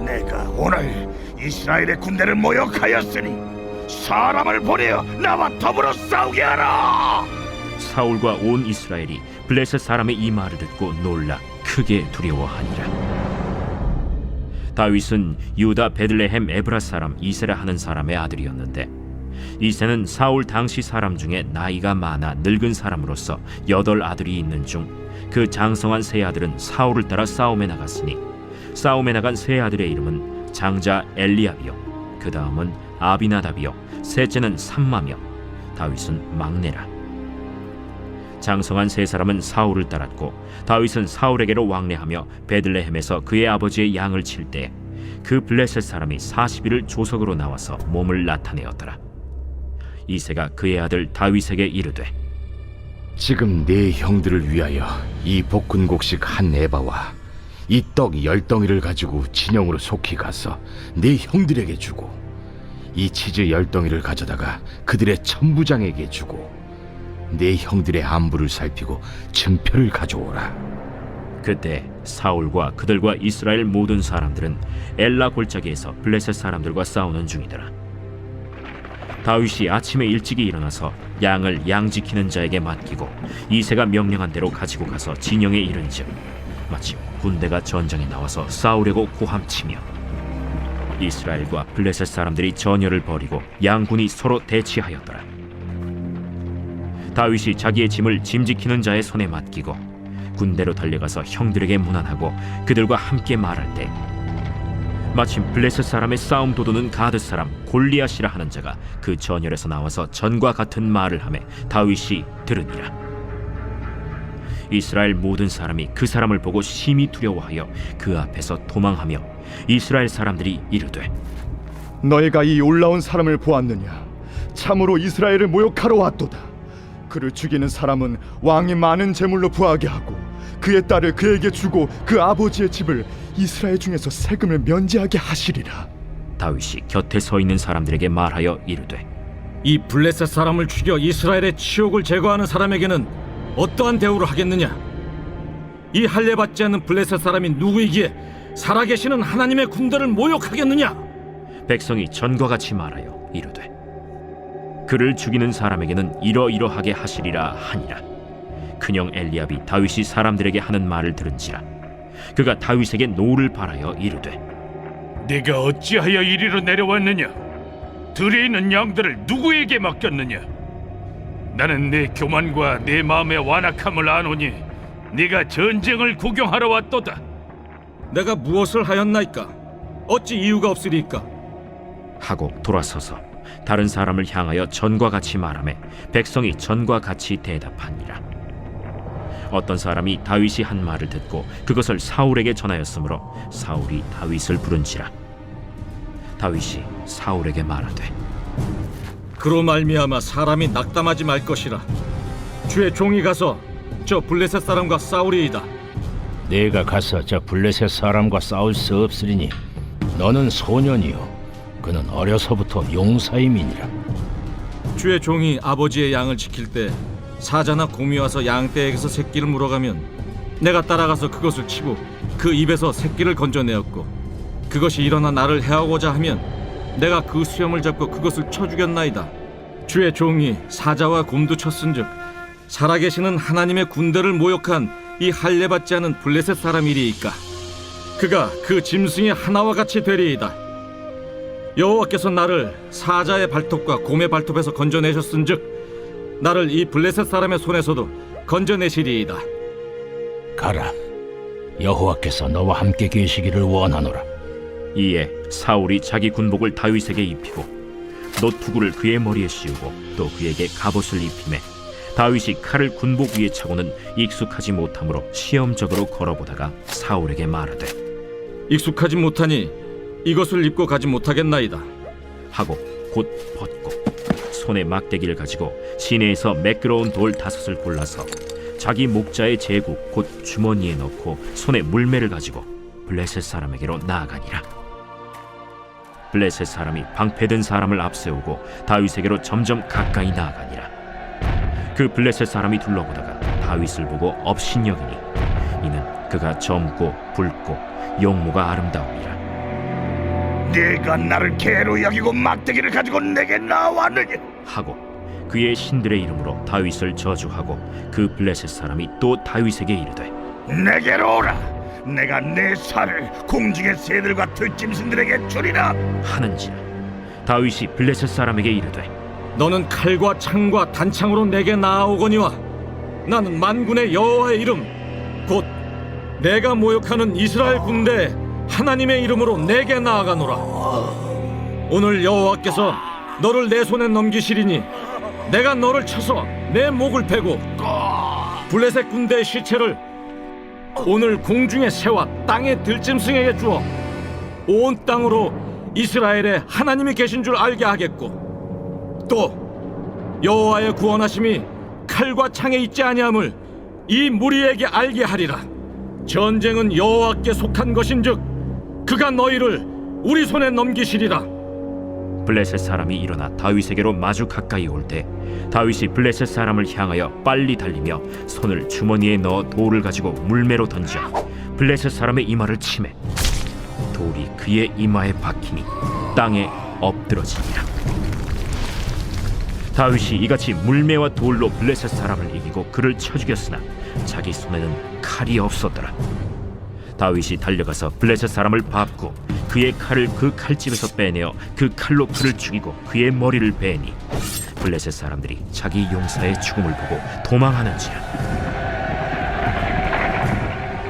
Speaker 3: 내가 오늘 이스라엘의 군대를 모욕하였으니 사람을 보내어 나와 더불어 싸우게 하라.
Speaker 2: 사울과 온 이스라엘이 블레셋 사람의 이 말을 듣고 놀라 크게 두려워하니라. 다윗은 유다 베들레헴 에브라 사람 이세라 하는 사람의 아들이었는데 이세는 사울 당시 사람 중에 나이가 많아 늙은 사람으로서 8 아들이 있는 중 그 장성한 세 아들은 사울을 따라 싸움에 나갔으니 싸움에 나간 세 아들의 이름은 장자 엘리압이요 그 다음은 아비나답이요 셋째는 삼마며 다윗은 막내라. 장성한 세 사람은 사울을 따랐고 다윗은 사울에게로 왕래하며 베들레헴에서 그의 아버지의 양을 칠 때 그 블레셋 사람이 40일을 조석으로 나와서 몸을 나타내었더라. 이새가 그의 아들 다윗에게 이르되
Speaker 10: 지금 네 형들을 위하여 이 볶은곡식 한 에바와 이 떡 10덩이를 가지고 진영으로 속히 가서 네 형들에게 주고 이 치즈 10덩이를 가져다가 그들의 천부장에게 주고 네 형들의 안부를 살피고 증표를 가져오라.
Speaker 2: 그때 사울과 그들과 이스라엘 모든 사람들은 엘라 골짜기에서 블레셋 사람들과 싸우는 중이더라. 다윗이 아침에 일찍이 일어나서 양을 양 지키는 자에게 맡기고 이새가 명령한 대로 가지고 가서 진영에 이른즉 마침 군대가 전장에 나와서 싸우려고 고함치며 이스라엘과 블레셋 사람들이 전열을 벌이고 양군이 서로 대치하였더라. 다윗이 자기의 짐을 짐 지키는 자의 손에 맡기고 군대로 달려가서 형들에게 문안하고 그들과 함께 말할 때 마침 블레셋 사람의 싸움 도두는 가드 사람 골리앗이라 하는 자가 그 전열에서 나와서 전과 같은 말을 하매 다윗이 들으니라. 이스라엘 모든 사람이 그 사람을 보고 심히 두려워하여 그 앞에서 도망하며 이스라엘 사람들이 이르되
Speaker 5: 너희가 이 올라온 사람을 보았느냐? 참으로 이스라엘을 모욕하러 왔도다. 그를 죽이는 사람은 왕이 많은 재물로 부하게 하고 그의 딸을 그에게 주고 그 아버지의 집을 이스라엘 중에서 세금을 면제하게 하시리라.
Speaker 2: 다윗이 곁에 서 있는 사람들에게 말하여 이르되
Speaker 8: 이 블레셋 사람을 죽여 이스라엘의 치욕을 제거하는 사람에게는 어떠한 대우를 하겠느냐? 이 할례받지 않는 블레셋 사람이 누구이기에 살아계시는 하나님의 군대를 모욕하겠느냐?
Speaker 2: 백성이 전과 같이 말하여 이르되 그를 죽이는 사람에게는 이러이러하게 하시리라 하니라. 큰형 엘리압이 다윗이 사람들에게 하는 말을 들은지라 그가 다윗에게 노를 바라여 이르되
Speaker 6: 네가 어찌하여 이리로 내려왔느냐? 들에 있는 양들을 누구에게 맡겼느냐? 나는 내 교만과 내 마음의 완악함을 아노니 네가 전쟁을 구경하러 왔도다.
Speaker 8: 내가 무엇을 하였나이까? 어찌 이유가 없으리까?
Speaker 2: 하고 돌아서서 다른 사람을 향하여 전과 같이 말하매 백성이 전과 같이 대답하니라. 어떤 사람이 다윗이 한 말을 듣고 그것을 사울에게 전하였으므로 사울이 다윗을 부른지라. 다윗이 사울에게 말하되
Speaker 8: 그로 말미암아 사람이 낙담하지 말 것이라. 주의 종이 가서 저 블레셋 사람과 싸우리이다.
Speaker 4: 내가 가서 저 블레셋 사람과 싸울 수 없으리니 너는 소년이요 그는 어려서부터 용사임이니라.
Speaker 8: 주의 종이 아버지의 양을 지킬 때 사자나 곰이 와서 양떼에게서 새끼를 물어가면 내가 따라가서 그것을 치고 그 입에서 새끼를 건져내었고 그것이 일어나 나를 해하고자 하면 내가 그 수염을 잡고 그것을 쳐 죽였나이다. 주의 종이 사자와 곰도 쳤은즉 살아계시는 하나님의 군대를 모욕한 이 할례받지 않은 블레셋 사람이리이까 그가 그 짐승의 하나와 같이 되리이다. 여호와께서 나를 사자의 발톱과 곰의 발톱에서 건져내셨은즉 나를 이 블레셋 사람의 손에서도 건져내시리이다.
Speaker 4: 가라. 여호와께서 너와 함께 계시기를 원하노라.
Speaker 2: 이에 사울이 자기 군복을 다윗에게 입히고 노투구를 그의 머리에 씌우고 또 그에게 갑옷을 입히매 다윗이 칼을 군복 위에 차고는 익숙하지 못하므로 시험적으로 걸어보다가 사울에게 말하되
Speaker 8: 익숙하지 못하니 이것을 입고 가지 못하겠나이다
Speaker 2: 하고 곧 벗고 손에 막대기를 가지고 시내에서 매끄러운 돌 5을 골라서 자기 목자의 제국 곧 주머니에 넣고 손에 물매를 가지고 블레셋 사람에게로 나아가니라. 블레셋 사람이 방패든 사람을 앞세우고 다윗에게로 점점 가까이 나아가니라. 그 블레셋 사람이 둘러보다가 다윗을 보고 업신여기니 이는 그가 젊고 붉고 용모가 아름다움이라.
Speaker 3: 네가 나를 개로 여기고 막대기를 가지고 내게 나왔느냐
Speaker 2: 하고 그의 신들의 이름으로 다윗을 저주하고 그 블레셋 사람이 또 다윗에게 이르되
Speaker 3: 내게로 오라. 내가 내 살을 공중의 새들과 들짐승들에게 주리라
Speaker 2: 하는지라. 다윗이 블레셋 사람에게 이르되
Speaker 8: 너는 칼과 창과 단창으로 내게 나아오거니와 나는 만군의 여호와의 이름 곧 내가 모욕하는 이스라엘 군대 하나님의 이름으로 내게 나아가노라. 오늘 여호와께서 너를 내 손에 넘기시리니 내가 너를 쳐서 내 목을 베고 블레셋 군대의 시체를 오늘 공중의 새와 땅의 들짐승에게 주어 온 땅으로 이스라엘에 하나님이 계신 줄 알게 하겠고 또 여호와의 구원하심이 칼과 창에 있지 아니함을 이 무리에게 알게 하리라. 전쟁은 여호와께 속한 것인즉 그가 너희를 우리 손에 넘기시리라.
Speaker 2: 블레셋 사람이 일어나 다윗에게로 마주 가까이 올 때 다윗이 블레셋 사람을 향하여 빨리 달리며 손을 주머니에 넣어 돌을 가지고 물매로 던져 블레셋 사람의 이마를 치매 돌이 그의 이마에 박히니 땅에 엎드러지니라. 다윗이 이같이 물매와 돌로 블레셋 사람을 이기고 그를 쳐 죽였으나 자기 손에는 칼이 없었더라. 다윗이 달려가서 블레셋 사람을 밟고 그의 칼을 그 칼집에서 빼내어 그 칼로 그를 죽이고 그의 머리를 베니 블레셋 사람들이 자기 용사의 죽음을 보고 도망하는지라.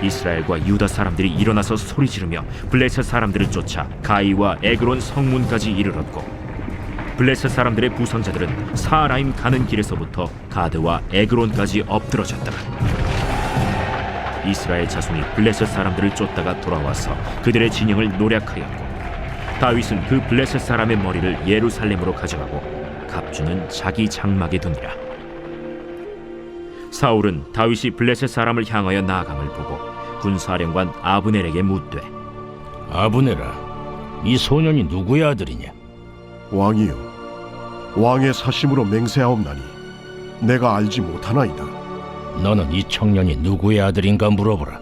Speaker 2: 이스라엘과 유다 사람들이 일어나서 소리 지르며 블레셋 사람들을 쫓아 가이와 에그론 성문까지 이르렀고 블레셋 사람들의 부상자들은 사라임 가는 길에서부터 가드와 에그론까지 엎드러졌더라. 이스라엘 자손이 블레셋 사람들을 쫓다가 돌아와서 그들의 진영을 노략하였고 다윗은 그 블레셋 사람의 머리를 예루살렘으로 가져가고 갑주는 자기 장막에 두니라. 사울은 다윗이 블레셋 사람을 향하여 나아감을 보고 군사령관 아브넬에게 묻되
Speaker 4: 아브넬아, 이 소년이 누구의 아들이냐?
Speaker 9: 왕이여, 왕의 사심으로 맹세하옵나니 내가 알지 못하나이다.
Speaker 4: 너는 이 청년이 누구의 아들인가 물어보라.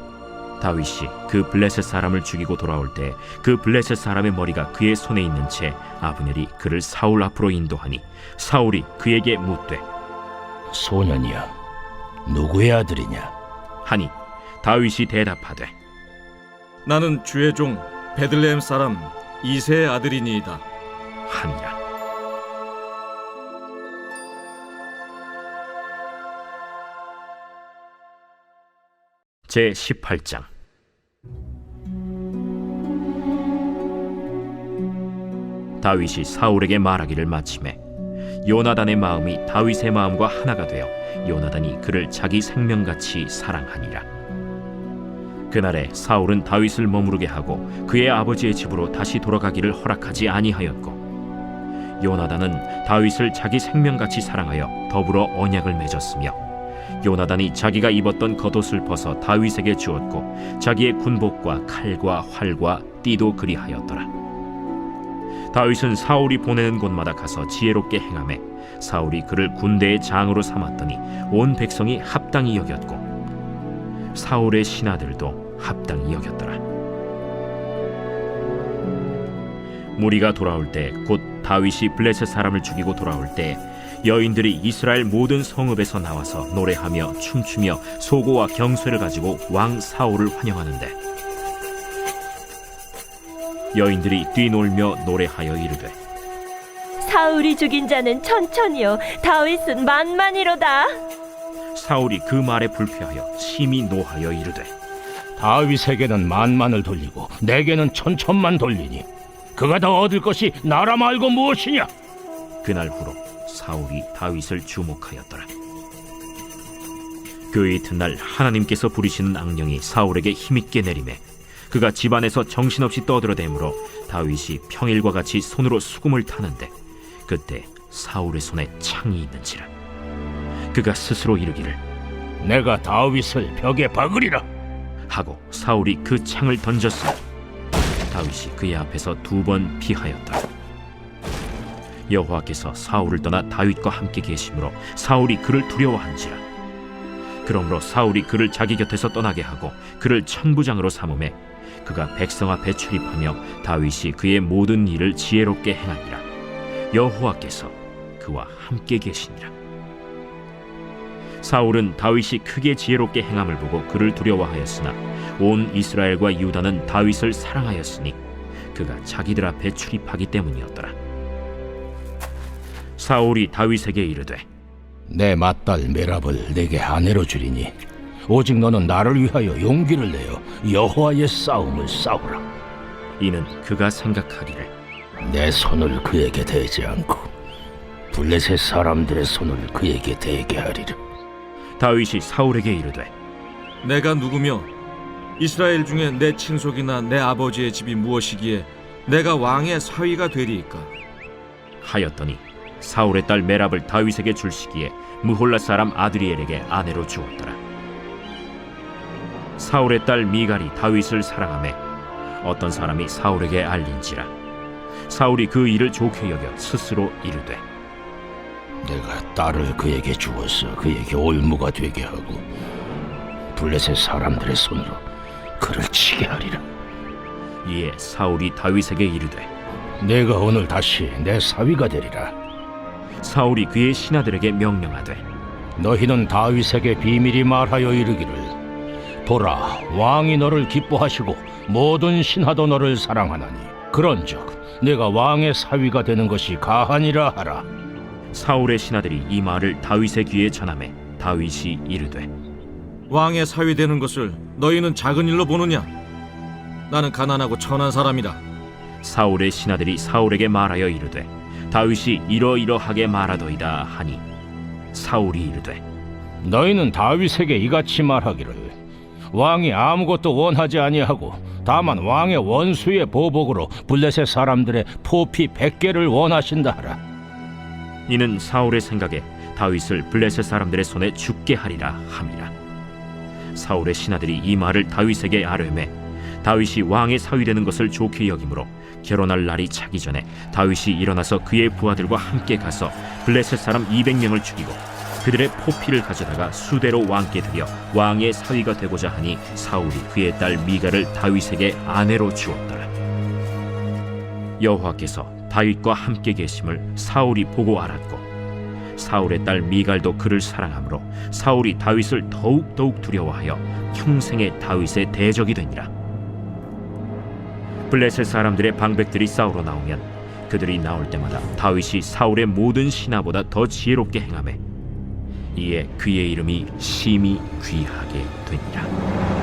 Speaker 2: 다윗이 그 블레셋 사람을 죽이고 돌아올 때 그 블레셋 사람의 머리가 그의 손에 있는 채 아브넬이 그를 사울 앞으로 인도하니 사울이 그에게 묻되
Speaker 4: 소년이여, 누구의 아들이냐?
Speaker 2: 하니 다윗이 대답하되
Speaker 8: 나는 주의 종 베들레헴 사람 이새의 아들이니이다
Speaker 2: 하니라. 제 18장. 다윗이 사울에게 말하기를 마치매 요나단의 마음이 다윗의 마음과 하나가 되어 요나단이 그를 자기 생명같이 사랑하니라. 그날에 사울은 다윗을 머무르게 하고 그의 아버지의 집으로 다시 돌아가기를 허락하지 아니하였고 요나단은 다윗을 자기 생명같이 사랑하여 더불어 언약을 맺었으며 요나단이 자기가 입었던 겉옷을 벗어 다윗에게 주었고 자기의 군복과 칼과 활과 띠도 그리하였더라. 다윗은 사울이 보내는 곳마다 가서 지혜롭게 행하매 사울이 그를 군대의 장으로 삼았더니 온 백성이 합당히 여겼고 사울의 신하들도 합당히 여겼더라. 무리가 돌아올 때 곧 다윗이 블레셋 사람을 죽이고 돌아올 때 여인들이 이스라엘 모든 성읍에서 나와서 노래하며 춤추며 소고와 경쇠를 가지고 왕 사울을 환영하는데 여인들이 뛰놀며 노래하여 이르되
Speaker 11: 사울이 죽인 자는 천천히요 다윗은 만만이로다.
Speaker 2: 사울이 그 말에 불쾌하여 심히 노하여 이르되
Speaker 4: 다윗에게는 만만을 돌리고 내게는 천천만 돌리니 그가 더 얻을 것이 나라 말고 무엇이냐?
Speaker 2: 그날 후로 사울이 다윗을 주목하였더라. 그 이튿날 하나님께서 부리시는 악령이 사울에게 힘있게 내리매 그가 집안에서 정신없이 떠들어대므로 다윗이 평일과 같이 손으로 수금을 타는데 그때 사울의 손에 창이 있는지라. 그가 스스로 이르기를
Speaker 4: 내가 다윗을 벽에 박으리라
Speaker 2: 하고 사울이 그 창을 던졌으니 다윗이 그의 앞에서 2번 피하였더라. 여호와께서 사울을 떠나 다윗과 함께 계심으로 사울이 그를 두려워한지라. 그러므로 사울이 그를 자기 곁에서 떠나게 하고 그를 천부장으로 삼음에 그가 백성 앞에 출입하며 다윗이 그의 모든 일을 지혜롭게 행하니라. 여호와께서 그와 함께 계시니라. 사울은 다윗이 크게 지혜롭게 행함을 보고 그를 두려워하였으나 온 이스라엘과 유다는 다윗을 사랑하였으니 그가 자기들 앞에 출입하기 때문이었더라. 사울이 다윗에게 이르되
Speaker 4: 내 맏딸 메랍을 내게 아내로 주리니 오직 너는 나를 위하여 용기를 내어 여호와의 싸움을 싸우라.
Speaker 2: 이는 그가 생각하기를
Speaker 4: 내 손을 그에게 대지 않고 블레셋 사람들의 손을 그에게 대게 하리라.
Speaker 2: 다윗이 사울에게 이르되
Speaker 8: 내가 누구며 이스라엘 중에 내 친속이나 내 아버지의 집이 무엇이기에 내가 왕의 사위가 되리이까?
Speaker 2: 하였더니 사울의 딸 메랍을 다윗에게 줄 시기에 무홀라 사람 아드리엘에게 아내로 주었더라. 사울의 딸 미갈이 다윗을 사랑하매 어떤 사람이 사울에게 알린지라. 사울이 그 일을 좋게 여겨 스스로 이르되
Speaker 4: 내가 딸을 그에게 주어서 그에게 올무가 되게 하고 블레셋 사람들의 손으로 그를 치게 하리라.
Speaker 2: 이에 사울이 다윗에게 이르되
Speaker 4: 내가 오늘 다시 내 사위가 되리라.
Speaker 2: 사울이 그의 신하들에게 명령하되
Speaker 4: 너희는 다윗에게 비밀히 말하여 이르기를 보라 왕이 너를 기뻐하시고 모든 신하도 너를 사랑하나니 그런즉 내가 왕의 사위가 되는 것이 가하니라 하라.
Speaker 2: 사울의 신하들이 이 말을 다윗의 귀에 전하매 다윗이 이르되
Speaker 8: 왕의 사위 되는 것을 너희는 작은 일로 보느냐? 나는 가난하고 천한 사람이라.
Speaker 2: 사울의 신하들이 사울에게 말하여 이르되 다윗이 이러이러하게 말하더이다 하니 사울이 이르되
Speaker 4: 너희는 다윗에게 이같이 말하기를 왕이 아무것도 원하지 아니하고 다만 왕의 원수의 보복으로 블레셋 사람들의 포피 100개를 원하신다 하라.
Speaker 2: 이는 사울의 생각에 다윗을 블레셋 사람들의 손에 죽게 하리라 함이라. 사울의 신하들이 이 말을 다윗에게 아뢰매 다윗이 왕의 사위 되는 것을 좋게 여기므로 결혼할 날이 차기 전에 다윗이 일어나서 그의 부하들과 함께 가서 블레셋 사람 200명을 죽이고 그들의 포피를 가져다가 수대로 왕께 드려 왕의 사위가 되고자 하니 사울이 그의 딸 미갈을 다윗에게 아내로 주었더라. 여호와께서 다윗과 함께 계심을 사울이 보고 알았고 사울의 딸 미갈도 그를 사랑하므로 사울이 다윗을 더욱 두려워하여 평생에 다윗의 대적이 되니라. 블레셋 사람들의 방백들이 싸우러 나오면 그들이 나올 때마다 다윗이 사울의 모든 신하보다 더 지혜롭게 행하매 이에 그의 이름이 심히 귀하게 되니라.